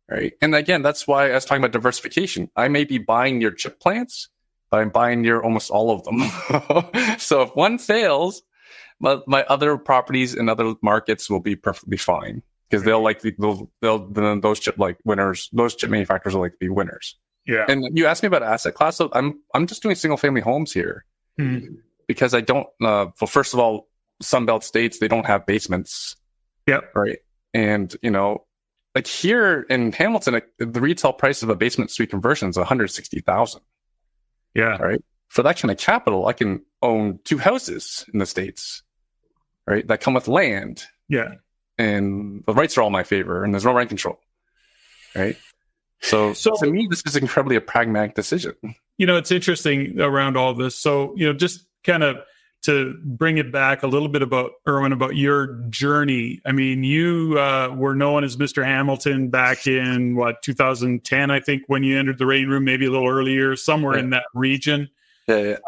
right? And again, that's why I was talking about diversification. I may be buying your chip plants, but I'm buying your almost all of them. So if one fails, my other properties in other markets will be perfectly fine, because those chip manufacturers will be winners. Yeah. And you asked me about asset class. So I'm just doing single family homes here. Because I don't, first of all, Sunbelt states, they don't have basements. Yep. Right. And, like here in Hamilton, the retail price of a basement suite conversion is $160,000. Yeah. Right. For that kind of capital, I can own 2 houses in the States, right, that come with land. Yeah. And the rights are all in my favor, and there's no rent control. Right. So to me, this is incredibly a pragmatic decision. It's interesting around all this. So, just kind of to bring it back a little bit about, Erwin, about your journey. I mean, you were known as Mr. Hamilton back in 2010, I think, when you entered the REIN room, maybe a little earlier, somewhere in that region. Yeah.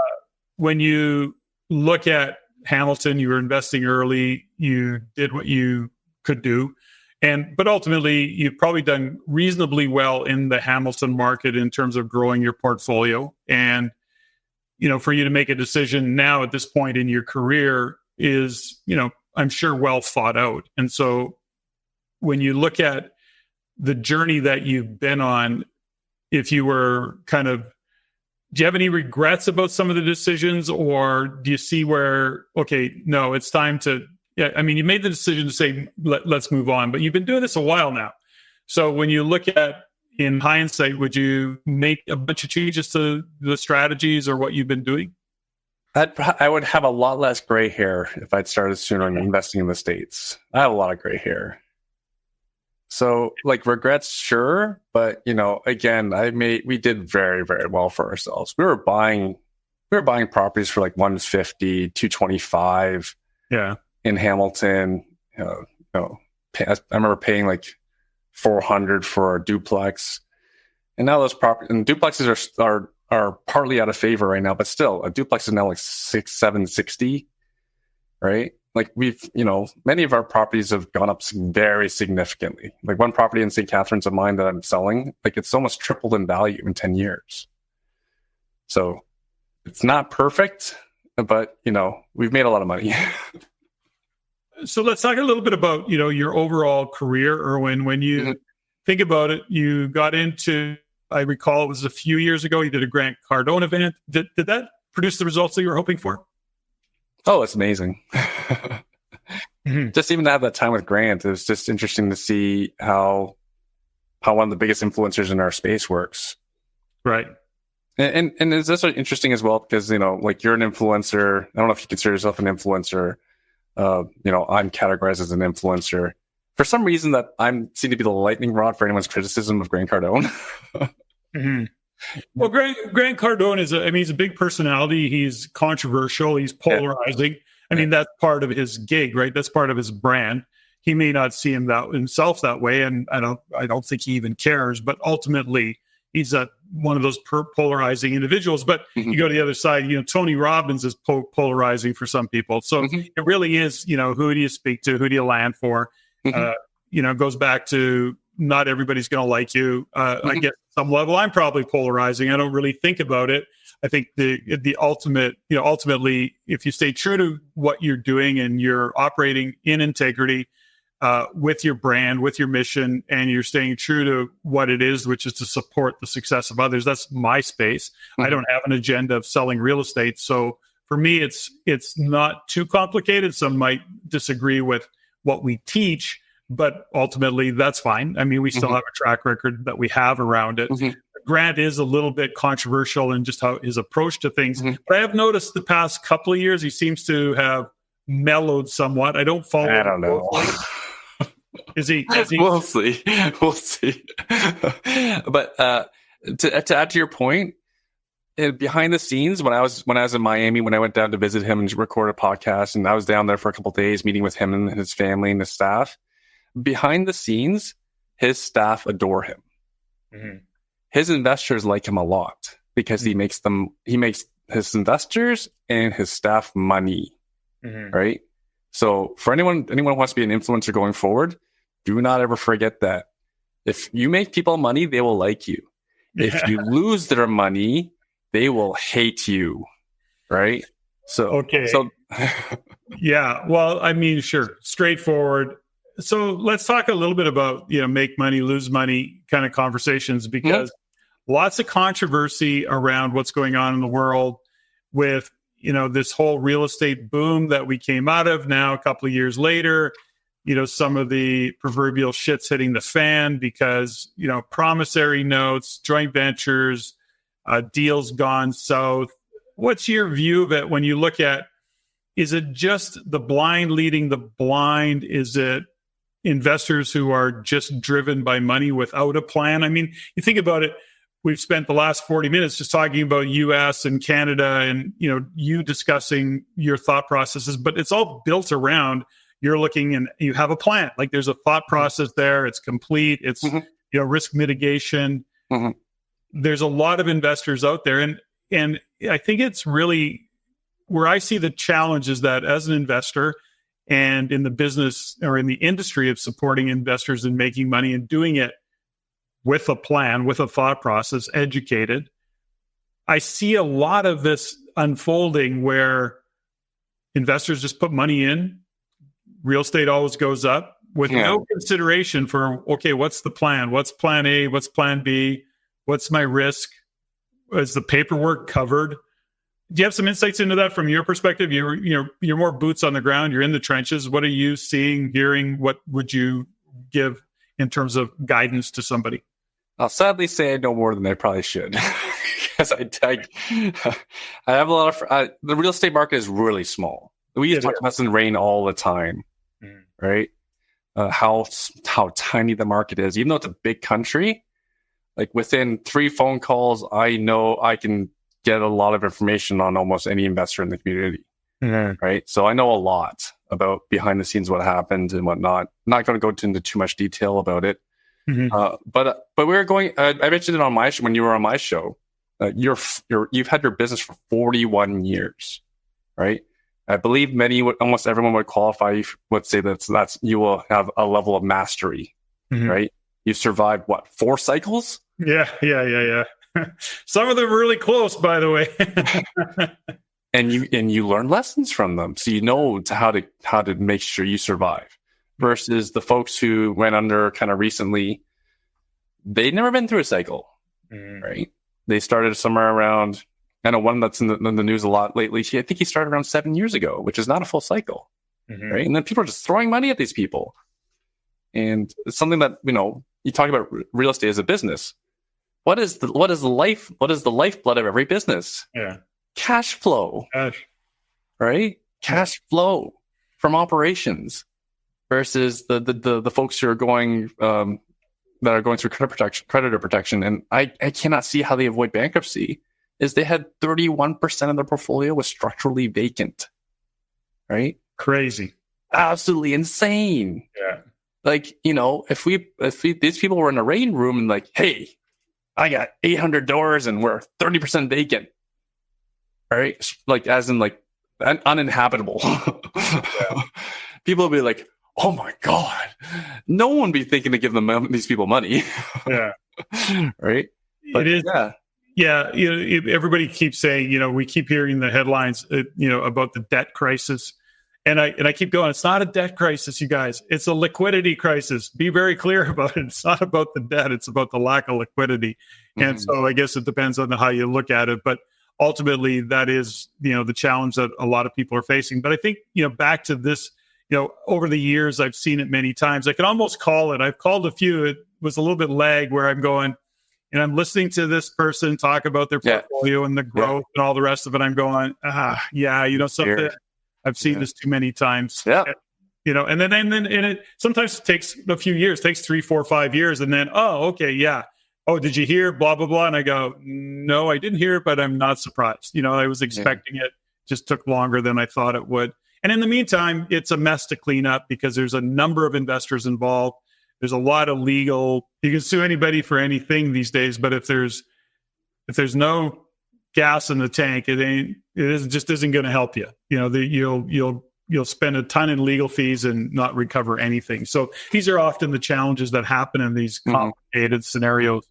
When you look at Hamilton, you were investing early, you did what you could do. But ultimately, you've probably done reasonably well in the Hamilton market in terms of growing your portfolio. And, for you to make a decision now at this point in your career is, I'm sure well thought out. And so when you look at the journey that you've been on, if you were do you have any regrets about some of the decisions, or do you see where, okay, no, it's time to, you made the decision to say, let's move on, but you've been doing this a while now. So when you look at, in hindsight, would you make a bunch of changes to the strategies or what you've been doing? I would have a lot less gray hair if I'd started sooner in investing in the States. I have a lot of gray hair. So regrets, sure. But, again, we did very, very well for ourselves. We were buying properties for 150, 225. Yeah. In Hamilton, I remember paying $400 for a duplex, and now those duplexes are partly out of favor right now, but still, a duplex is now $760, right? Many of our properties have gone up very significantly. One property in St. Catharines of mine that I'm selling, it's almost tripled in value in 10 years. So it's not perfect, but we've made a lot of money. So let's talk a little bit about, your overall career, Erwin. When you think about it, you got into, I recall it was a few years ago, you did a Grant Cardone event. Did that produce the results that you were hoping for? Oh, it's amazing. Just even to have that time with Grant, it was just interesting to see how one of the biggest influencers in our space works. Right. And it's also interesting as well because, you're an influencer. I don't know if you consider yourself an influencer. I'm categorized as an influencer. For some reason, that seem to be the lightning rod for anyone's criticism of Grant Cardone. Well, Grant Cardone he's a big personality. He's controversial. He's polarizing. I mean, that's part of his gig, right? That's part of his brand. He may not see himself that way, and I don't think he even cares. But ultimately, he's one of those polarizing individuals. But you go to the other side, Tony Robbins is polarizing for some people. So it really is, who do you speak to? Who do you land for? It goes back to not everybody's going to like you. I guess at some level, I'm probably polarizing. I don't really think about it. I think the ultimate, ultimately, if you stay true to what you're doing and you're operating in integrity, with your brand, with your mission, and you're staying true to what it is, which is to support the success of others. That's my space. I don't have an agenda of selling real estate. So for me, it's not too complicated. Some might disagree with what we teach, but ultimately that's fine. I mean, we still have a track record that we have around it. Grant is a little bit controversial in just how his approach to things. But I have noticed the past couple of years, he seems to have mellowed somewhat. I don't follow. I don't know. Is he? We'll see. But to add to your point, behind the scenes, when I was in Miami, when I went down to visit him and record a podcast, and I was down there for a couple of days meeting with him and his family and his staff. Behind the scenes, his staff adore him. His investors like him a lot because he makes his investors and his staff money, right? So for anyone who wants to be an influencer going forward, do not ever forget that. If you make people money, they will like you. If you lose their money, they will hate you, right? So yeah. Well, I mean, sure, straightforward. So let's talk a little bit about make money, lose money kind of conversations, because lots of controversy around what's going on in the world with this whole real estate boom that we came out of. Now, a couple of years later, some of the proverbial shit's hitting the fan because, promissory notes, joint ventures, deals gone south. What's your view of it when you look at, is it just the blind leading the blind? Is it investors who are just driven by money without a plan? I mean, you think about it. We've spent the last 40 minutes just talking about US and Canada and, you discussing your thought processes, but it's all built around you're looking and you have a plan. Like there's a thought process there. It's complete. It's, risk mitigation. There's a lot of investors out there. And I think it's really where I see the challenge is that as an investor and in the business or in the industry of supporting investors and making money and doing it with a plan, with a thought process, educated, I see a lot of this unfolding where investors just put money in. Real estate always goes up with no consideration for, okay, what's the plan? What's plan A? What's plan B? What's my risk? Is the paperwork covered? Do you have some insights into that from your perspective? You're more boots on the ground. You're in the trenches. What are you seeing, hearing? What would you give in terms of guidance to somebody? I'll sadly say I know more than I probably should. Because I have a lot of... the real estate market is really small. We used to talk about this in REIN all the time, right? How tiny the market is. Even though it's a big country, like within 3 phone calls, I know I can get a lot of information on almost any investor in the community, right? So I know a lot about behind the scenes what happened and whatnot. I'm not going to go into too much detail about it. But we're going. I mentioned it on my show when you were on my show. You've had your business for 41 years, right? I believe almost everyone would qualify. Would say that's you will have a level of mastery, right? You survived 4 cycles? Yeah. Some of them are really close, by the way. and you learn lessons from them, so you know how to make sure you survive. Versus the folks who went under kind of recently, they'd never been through a cycle, right? They started somewhere around, I know one that's in the news a lot lately. I think he started around 7 years ago, which is not a full cycle, right? And then people are just throwing money at these people. And it's something that, you talk about real estate as a business. What is the lifeblood of every business? Yeah. Cash flow. Right? Cash flow from operations. Versus the folks who are going that are going through creditor protection, and I cannot see how they avoid bankruptcy. Is they had 31% of their portfolio was structurally vacant, right? Crazy. Absolutely insane. Yeah. Like, if these people were in a REIN room and like, hey, I got 800 doors and we're 30% vacant, right? Like, as in like uninhabitable. People will be like, oh my God, no one would be thinking to give these people money. Yeah. Right. But, it is. Yeah. Yeah. Everybody keeps saying, we keep hearing the headlines, about the debt crisis. And I keep going, it's not a debt crisis, you guys. It's a liquidity crisis. Be very clear about it. It's not about the debt. It's about the lack of liquidity. And so I guess it depends on how you look at it. But ultimately, that is, the challenge that a lot of people are facing. But I think, back to this, over the years, I've seen it many times. I can almost call it. I've called a few. It was a little bit lag where I'm going, and I'm listening to this person talk about their portfolio and the growth and all the rest of it. I'm going, something. I've seen this too many times. Yeah. And then it sometimes takes a few years, takes 3, 4, 5 years. And then, okay, yeah. Oh, did you hear blah, blah, blah? And I go, no, I didn't hear it, but I'm not surprised. I was expecting it. Just took longer than I thought it would. And in the meantime, it's a mess to clean up because there's a number of investors involved. There's a lot of legal, you can sue anybody for anything these days, but if there's no gas in the tank, it just isn't going to help you. You'll spend a ton in legal fees and not recover anything. So these are often the challenges that happen in these complicated scenarios.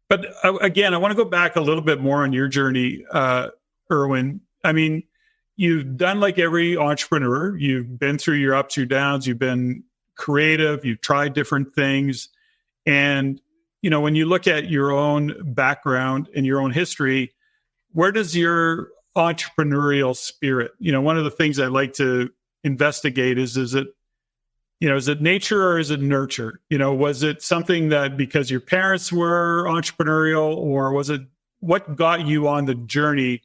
But again, I want to go back a little bit more on your journey, Erwin. I mean, you've done like every entrepreneur. You've been through your ups, your downs. You've been creative. You've tried different things. And, when you look at your own background and your own history, where does your entrepreneurial spirit, one of the things I like to investigate is it nature or is it nurture? Was it something that because your parents were entrepreneurial, or was it what got you on the journey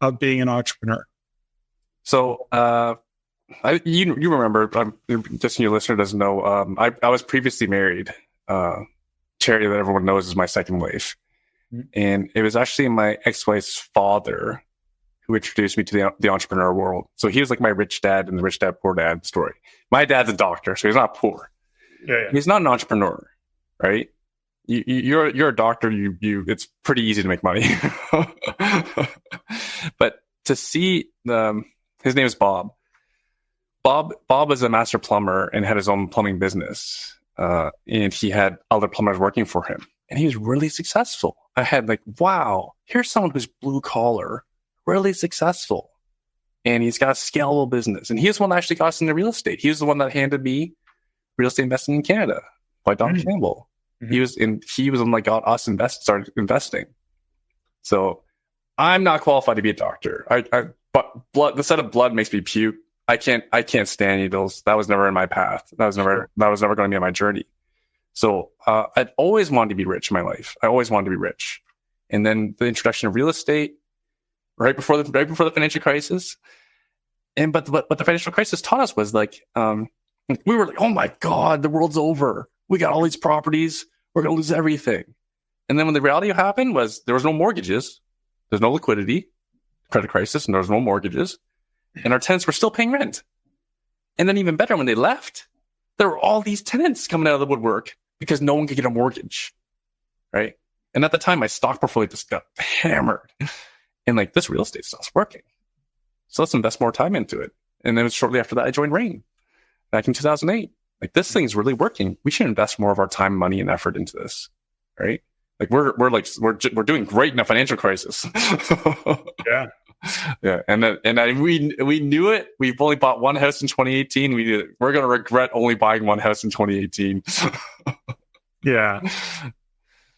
of being an entrepreneur? So, you remember, just your listener doesn't know, I was previously married. Charity that everyone knows is my second wife. And it was actually my ex-wife's father who introduced me to the entrepreneur world. So he was like my rich dad in the rich dad, poor dad story. My dad's a doctor, so he's not poor. Yeah. He's not an entrepreneur, right? You're a doctor. It's pretty easy to make money. But to see his name is Bob. Bob was a master plumber and had his own plumbing business. And he had other plumbers working for him. And he was really successful. I had like, wow, here's someone who's blue collar, really successful. And he's got a scalable business. And he was the one that actually got us into real estate. He was the one that handed me Real Estate Investing in Canada by Don Campbell. He was the one that got us started investing. So I'm not qualified to be a doctor. But the sight of blood makes me puke. I can't stand needles. That was never in my path. That was never going to be on my journey. So I'd always wanted to be rich in my life. I always wanted to be rich. And then the introduction of real estate right before the financial crisis. But the financial crisis taught us was like, we were like, oh my God, the world's over. We got all these properties. We're going to lose everything. And then when the reality happened was there was no mortgages. There's no liquidity, credit crisis, and there was no mortgages. And our tenants were still paying rent. And then even better, when they left, there were all these tenants coming out of the woodwork because no one could get a mortgage, right? And at the time, my stock portfolio just got hammered. And like, this real estate stuff's working. So let's invest more time into it. And then shortly after that, I joined REIN back in 2008. Like, this thing's really working. We should invest more of our time, money, and effort into this, right? Like, we're doing great in a financial crisis. Yeah. Yeah, we knew it. We've only bought one house in 2018. We're going to regret only buying one house in 2018. Yeah.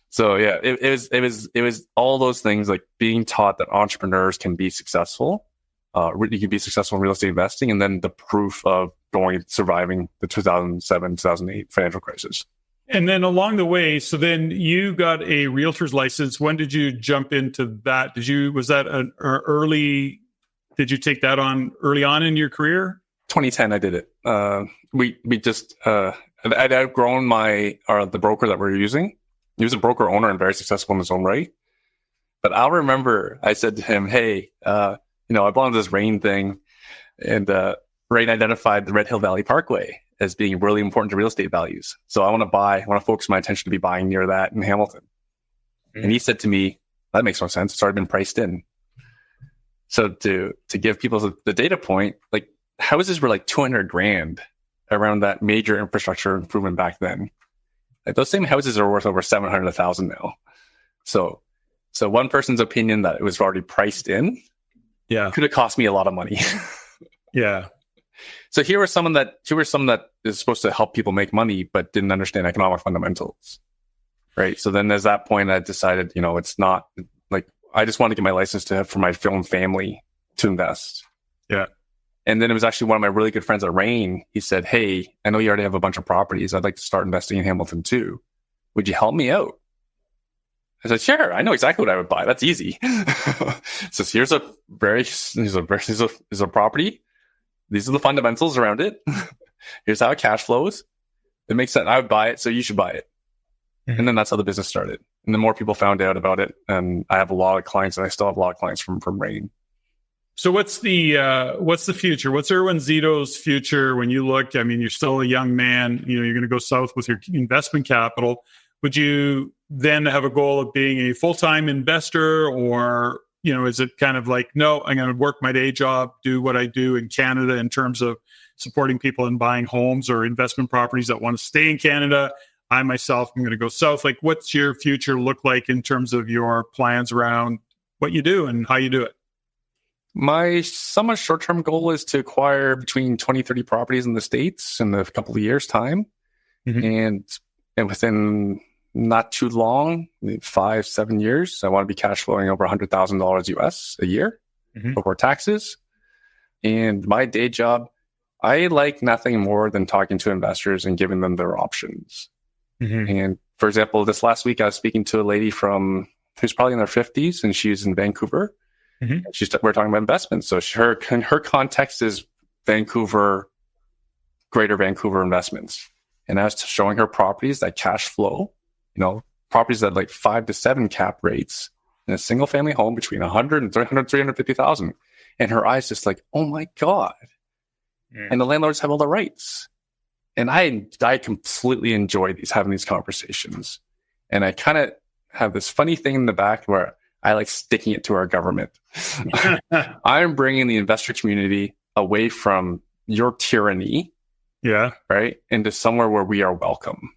So yeah, it was all those things, like being taught that entrepreneurs can be successful. You can be successful in real estate investing, and then the proof of surviving the 2007, 2008 financial crisis. And then along the way, so then you got a realtor's license. When did you jump into that? Did you take that on early on in your career? 2010, I did it. I'd outgrown the broker that we were using. He was a broker owner and very successful in his own right. But I'll remember I said to him, hey, I bought this REIN thing, and REIN identified the Red Hill Valley Parkway as being really important to real estate values. So I want to focus my attention to be buying near that in Hamilton. Mm-hmm. And he said to me, that makes no sense. It's already been priced in. So to give people the data point, like houses were like 200 grand around that major infrastructure improvement back then. Like those same houses are worth over 700, 1,000 now. So one person's opinion that it was already priced in, could have cost me a lot of money. Yeah. So here was someone that is supposed to help people make money, but didn't understand economic fundamentals, right? So then, there's that point, I decided, it's not like I just wanted to get my license for my film family to invest. Yeah. And then it was actually one of my really good friends at REIN. He said, "Hey, I know you already have a bunch of properties. I'd like to start investing in Hamilton too. Would you help me out?" I said, "Sure. I know exactly what I would buy. That's easy." So here's a property. These are the fundamentals around it. Here's how it cash flows. It makes sense. I would buy it, so you should buy it. Mm-hmm. And then that's how the business started. And the more people found out about it, and I have a lot of clients, and I still have a lot of clients from REIN. So what's the future? What's Erwin Szeto's future when you look? I mean, you're still a young man. You're going to go south with your investment capital. Would you then have a goal of being a full-time investor, or is it kind of like, no, I'm going to work my day job, do what I do in Canada in terms of supporting people in buying homes or investment properties that want to stay in Canada? I myself am going to go south. Like, what's your future look like in terms of your plans around what you do and how you do it? My somewhat short-term goal is to acquire between 20, 30 properties in the States in a couple of years' time. Mm-hmm. And within not too long, 5-7 years, I want to be cash flowing over $100,000 US a year before taxes. And my day job, I like nothing more than talking to investors and giving them their options. Mm-hmm. And for example, this last week, I was speaking to a lady who's probably in her 50s, and she's in Vancouver. Mm-hmm. We're talking about investments. So her context is Vancouver, Greater Vancouver investments. And I was showing her properties that cash flow, properties that like 5 to 7 cap rates in a single family home between 100 and 350,000. And her eyes just like, oh my God. Yeah. And the landlords have all the rights. And I completely enjoy having these conversations. And I kind of have this funny thing in the back where I like sticking it to our government. I'm bringing the investor community away from your tyranny. Yeah. Right. Into somewhere where we are welcome,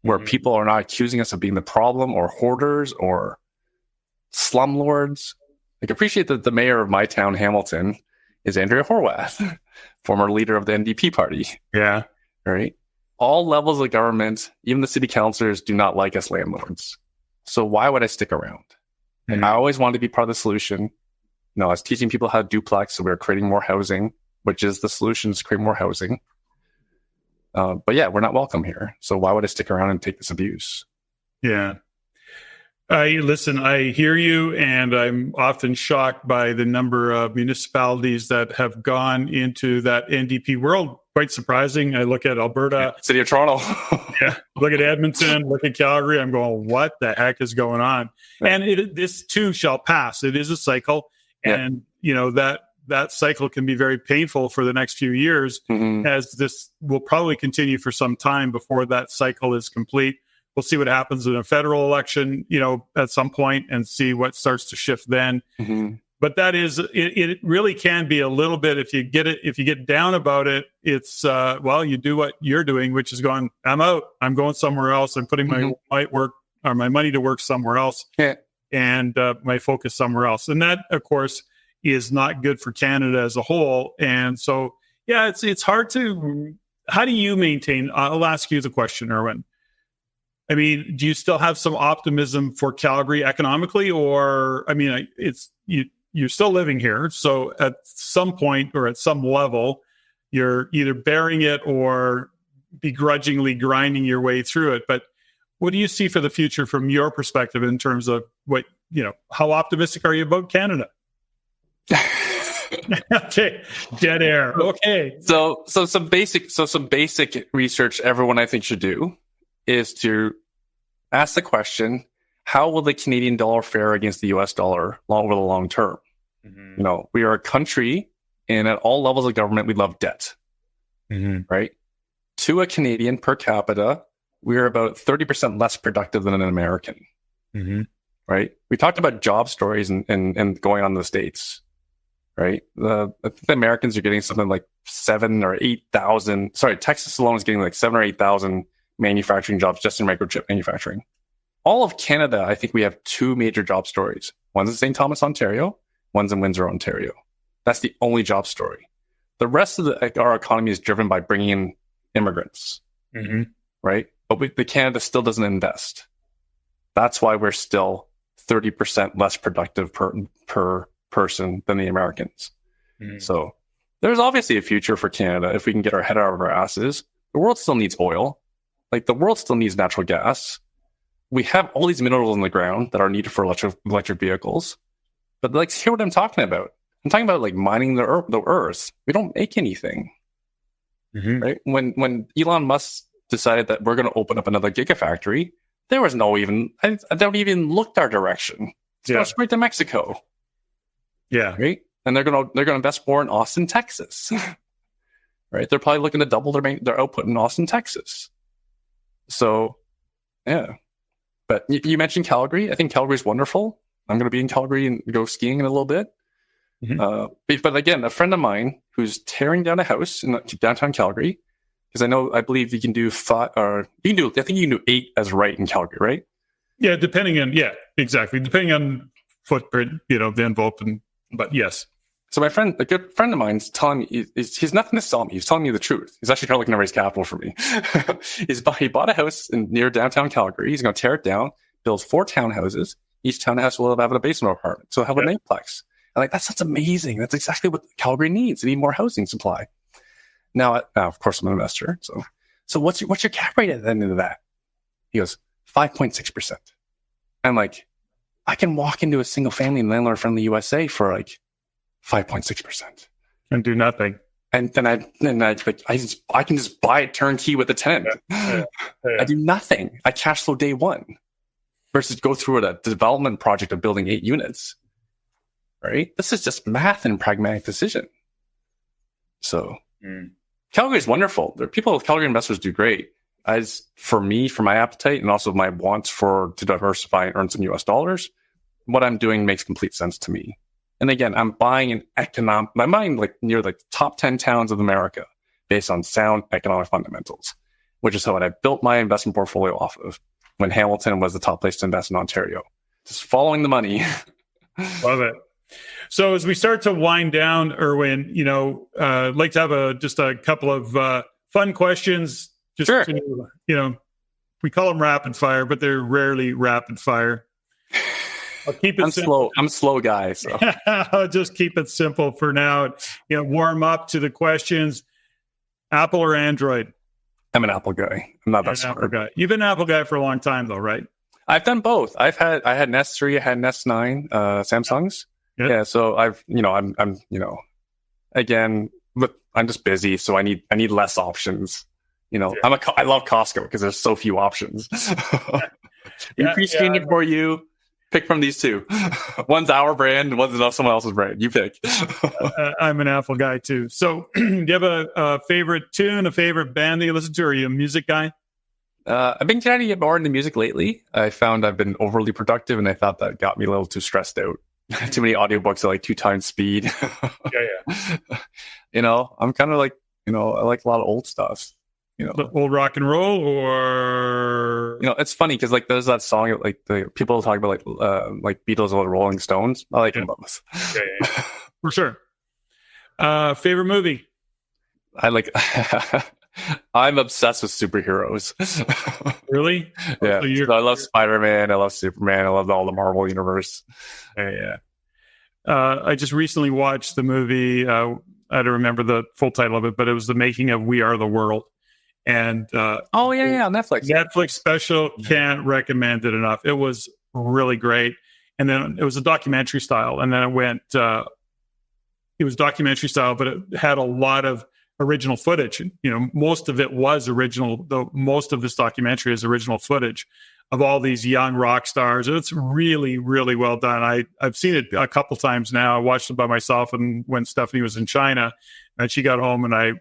where people are not accusing us of being the problem or hoarders or slumlords. Like, appreciate that the mayor of my town, Hamilton, is Andrea Horwath, former leader of the NDP party. Yeah. Right. All levels of government, even the city councilors, do not like us landlords. So why would I stick around? And I always wanted to be part of the solution. I was teaching people how to duplex, so we were creating more housing, which is the solution, to create more housing. But yeah, we're not welcome here. So why would I stick around and take this abuse? Yeah. I hear you, and I'm often shocked by the number of municipalities that have gone into that NDP world. Quite surprising. I look at Alberta. City of Toronto. Yeah. Look at Edmonton, look at Calgary. I'm going, what the heck is going on? Yeah. And this too shall pass. It is a cycle. And, that cycle can be very painful for the next few years, as this will probably continue for some time before that cycle is complete. We'll see what happens in a federal election, at some point, and see what starts to shift then. Mm-hmm. But that is, it really can be a little bit, if you get down about it, it's, you do what you're doing, which is going, I'm out, I'm going somewhere else. I'm putting my money to work somewhere else, and my focus somewhere else. And that, of course, is not good for Canada as a whole. And so, it's hard to, how do you maintain, I'll ask you the question, Erwin. I mean, do you still have some optimism for Calgary economically, or, I mean, you're still living here. So at some point or at some level, you're either bearing it or begrudgingly grinding your way through it. But what do you see for the future from your perspective in terms of how optimistic are you about Canada? Okay, dead air. Okay. So some basic research everyone I think should do is to ask the question, how will the Canadian dollar fare against the US dollar over the long term? Mm-hmm. We are a country And at all levels of government, we love debt, right? To a Canadian per capita, we're about 30% less productive than an American, right? We talked about job stories and going on in the States, right? I think the Americans are getting something like 7,000 or 8,000. Sorry, Texas alone is getting like 7,000 or 8,000 manufacturing jobs just in microchip manufacturing. All of Canada, I think we have 2 major job stories. One's in St. Thomas, Ontario. One's in Windsor, Ontario. That's the only job story. The rest of our economy is driven by bringing in immigrants, right? But Canada still doesn't invest. That's why we're still 30% less productive per person than the Americans. So there's obviously a future for Canada if we can get our head out of our asses. The world still needs oil. Like, the world still needs natural gas. We have all these minerals in the ground that are needed for electric vehicles. But like, hear what I'm talking about. I'm talking about like mining the earth. We don't make anything, right? When Elon Musk decided that we're going to open up another gigafactory, there was I don't even look our direction. It's going straight to Mexico. Yeah. Right. And they're going to invest more in Austin, Texas. Right. They're probably looking to double their output in Austin, Texas. So, yeah. But you mentioned Calgary. I think Calgary's wonderful. I'm going to be in Calgary and go skiing in a little bit. But again, a friend of mine who's tearing down a house in downtown Calgary, because I believe you can do 5, or I think you can do 8 as right in Calgary, right? Yeah, exactly. Depending on footprint, the envelope, but yes. So a good friend of mine's telling me, he's nothing to sell me. He's telling me the truth. He's actually trying to look to raise capital for me. He bought a house near downtown Calgary. He's going to tear it down, build 4 townhouses. Each townhouse will have a basement apartment. So he'll have an 8-plex. And that sounds amazing. That's exactly what Calgary needs. They need more housing supply. Now, of course, I'm an investor. So what's your cap rate at the end of that? He goes, 5.6%. I'm like, I can walk into a single family in landlord-friendly USA for like 5.6%. And do nothing. And then I can just buy it turnkey with the tenant. Yeah. I do nothing. I cash flow day one versus go through a development project of building 8 units. Right? This is just math and pragmatic decision. So Calgary is wonderful. Calgary investors do great. For my appetite and also my wants to diversify and earn some US dollars, what I'm doing makes complete sense to me. And again, I'm buying like near the top 10 towns of America based on sound economic fundamentals, which is what I built my investment portfolio off of when Hamilton was the top place to invest in Ontario. Just following the money. Love it. So as we start to wind down, Erwin, I'd like to have just a couple of fun questions. Just sure. We call them rapid fire, but they're rarely rapid fire. I'll keep it simple. I'm a slow guy, so I'll just keep it simple for now. Warm up to the questions. Apple or Android? I'm an Apple guy. I'm not that smart. Apple guy. You've been an Apple guy for a long time, though, right? I've done both. I had an S3, I had an S9, Samsungs. Yep. Yeah, so again, but I'm just busy, so I need less options. I love Costco because there's so few options. Pre-screen it for you. Pick from these 2. One's our brand, and one's someone else's brand. You pick. I'm an Apple guy too. So, do you have a favorite tune, a favorite band that you listen to? Or are you a music guy? I've been trying to get more into music lately. I found I've been overly productive, and I thought that got me a little too stressed out. Too many audiobooks at like 2 times speed. I'm kind of like, I like a lot of old stuff. Old rock and roll, or it's funny because like there's that song like the people talk about like Beatles or Rolling Stones. I like them both. For sure. Favorite movie? I'm obsessed with superheroes. Really? Yeah. So I love Spider-Man. I love Superman. I love all the Marvel universe. Yeah. I just recently watched the movie. I don't remember the full title of it, but it was the making of We Are the World. And Netflix. Netflix special. Can't recommend it enough. It was really great. And then it was a documentary style. And then it went. It was documentary style, but it had a lot of original footage. Most of it was original. Though most of this documentary is original footage of all these young rock stars. And it's really, really well done. I've seen it a couple times now. I watched it by myself, and when Stephanie was in China, and she got home, and I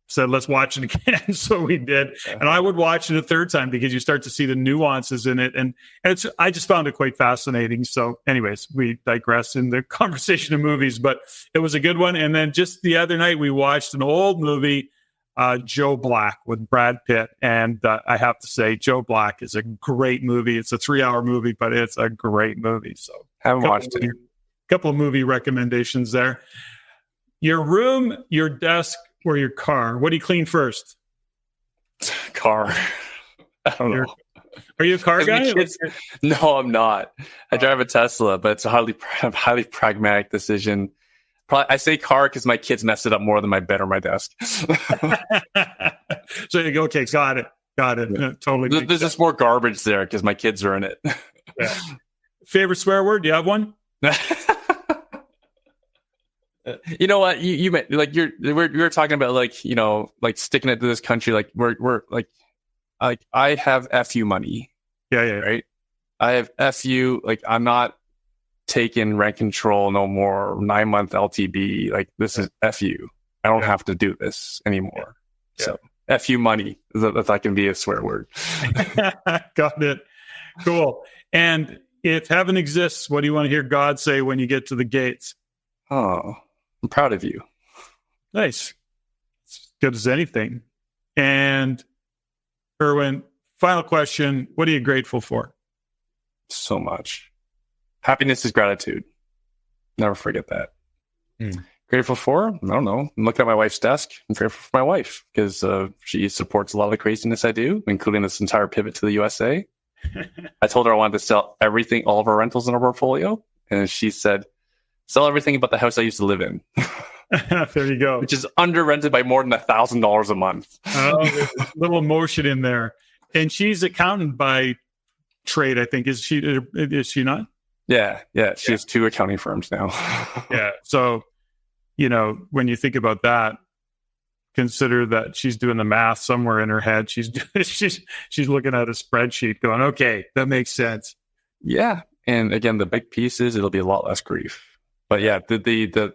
said, let's watch it again. So we did. And I would watch it a third time because you start to see the nuances in it. And I just found it quite fascinating. So anyways, we digress in the conversation of movies, but it was a good one. And then just the other night, we watched an old movie, Joe Black with Brad Pitt. And I have to say, Joe Black is a great movie. It's a 3-hour movie, but it's a great movie. So haven't watched it. A couple of movie recommendations there. Your room, your desk, or your car? What do you clean first? Car. I don't know. Are you a car guy? No, I'm not. I drive a Tesla, but it's a highly pragmatic decision. I say car because my kids mess it up more than my bed or my desk. So you go, okay, got it. Yeah, totally. There's just more garbage there because my kids are in it. Yeah. Favorite swear word? Do you have one? You know what? You like we're talking about like, you know, like sticking it to this country. Like we're like I have FU money. Yeah. Right. I have FU. Like I'm not taking rent control no more. 9-month LTB. Like this is FU. I don't have to do this anymore. Yeah. So FU money. That can be a swear word. Got it. Cool. And if heaven exists, what do you want to hear God say when you get to the gates? Oh, I'm proud of you. Nice. As good as anything. And Erwin, final question. What are you grateful for? So much. Happiness is gratitude. Never forget that. Grateful for? I don't know. I'm looking at my wife's desk. I'm grateful for my wife because she supports a lot of the craziness I do, including this entire pivot to the USA. I told her I wanted to sell everything, all of our rentals in our portfolio. And she said, sell everything but the house I used to live in. There you go. Which is under rented by more than $1,000 a month. Oh, there's a little emotion in there. And she's accountant by trade, I think. Is she not? Yeah. She has 2 accounting firms now. Yeah. So, you know, when you think about that, consider that she's doing the math somewhere in her head. She's looking at a spreadsheet going, okay, that makes sense. Yeah. And again, the big piece is it'll be a lot less grief. But yeah, the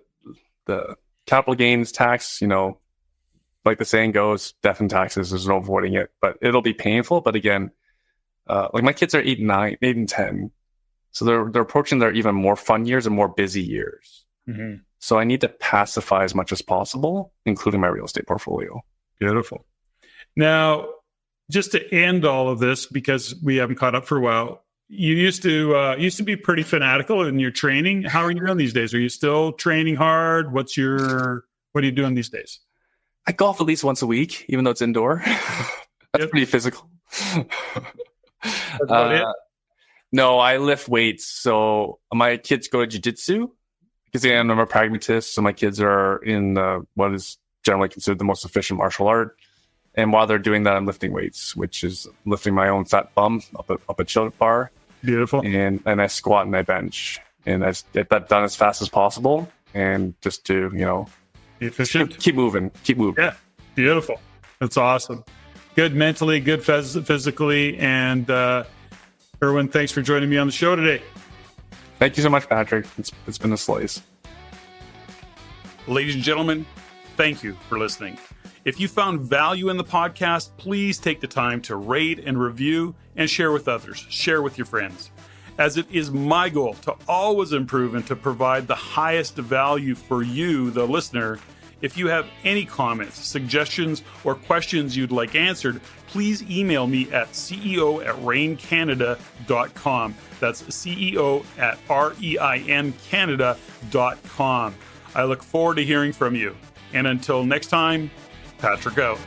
capital gains tax, you know, like the saying goes, death and taxes, there's no avoiding it. But it'll be painful. But again, like my kids are 8 and 10. So they're approaching their even more fun years and more busy years. Mm-hmm. So I need to pacify as much as possible, including my real estate portfolio. Beautiful. Now, just to end all of this, because we haven't caught up for a while, you used to be pretty fanatical in your training. How are you doing these days? Are you still training hard? What are you doing these days? I golf at least once a week, even though it's indoor. That's pretty physical. That's about it? No, I lift weights. So my kids go to jiu-jitsu because again, I'm a pragmatist. So my kids are in what is generally considered the most efficient martial art. And while they're doing that, I'm lifting weights, which is lifting my own fat bum up a chill bar. Beautiful. And I squat and I bench. And I get that done as fast as possible. And just to, you know, efficient. Keep moving. Yeah. Beautiful. That's awesome. Good mentally, good physically. And Erwin, thanks for joining me on the show today. Thank you so much, Patrick. It's been a slice. Ladies and gentlemen, thank you for listening. If you found value in the podcast, please take the time to rate and review and share with others. Share with your friends. As it is my goal to always improve and to provide the highest value for you, the listener. If you have any comments, suggestions, or questions you'd like answered, please email me at ceo@reincanada.com. That's ceo@reincanada.com. I look forward to hearing from you. And until next time, Patrick out.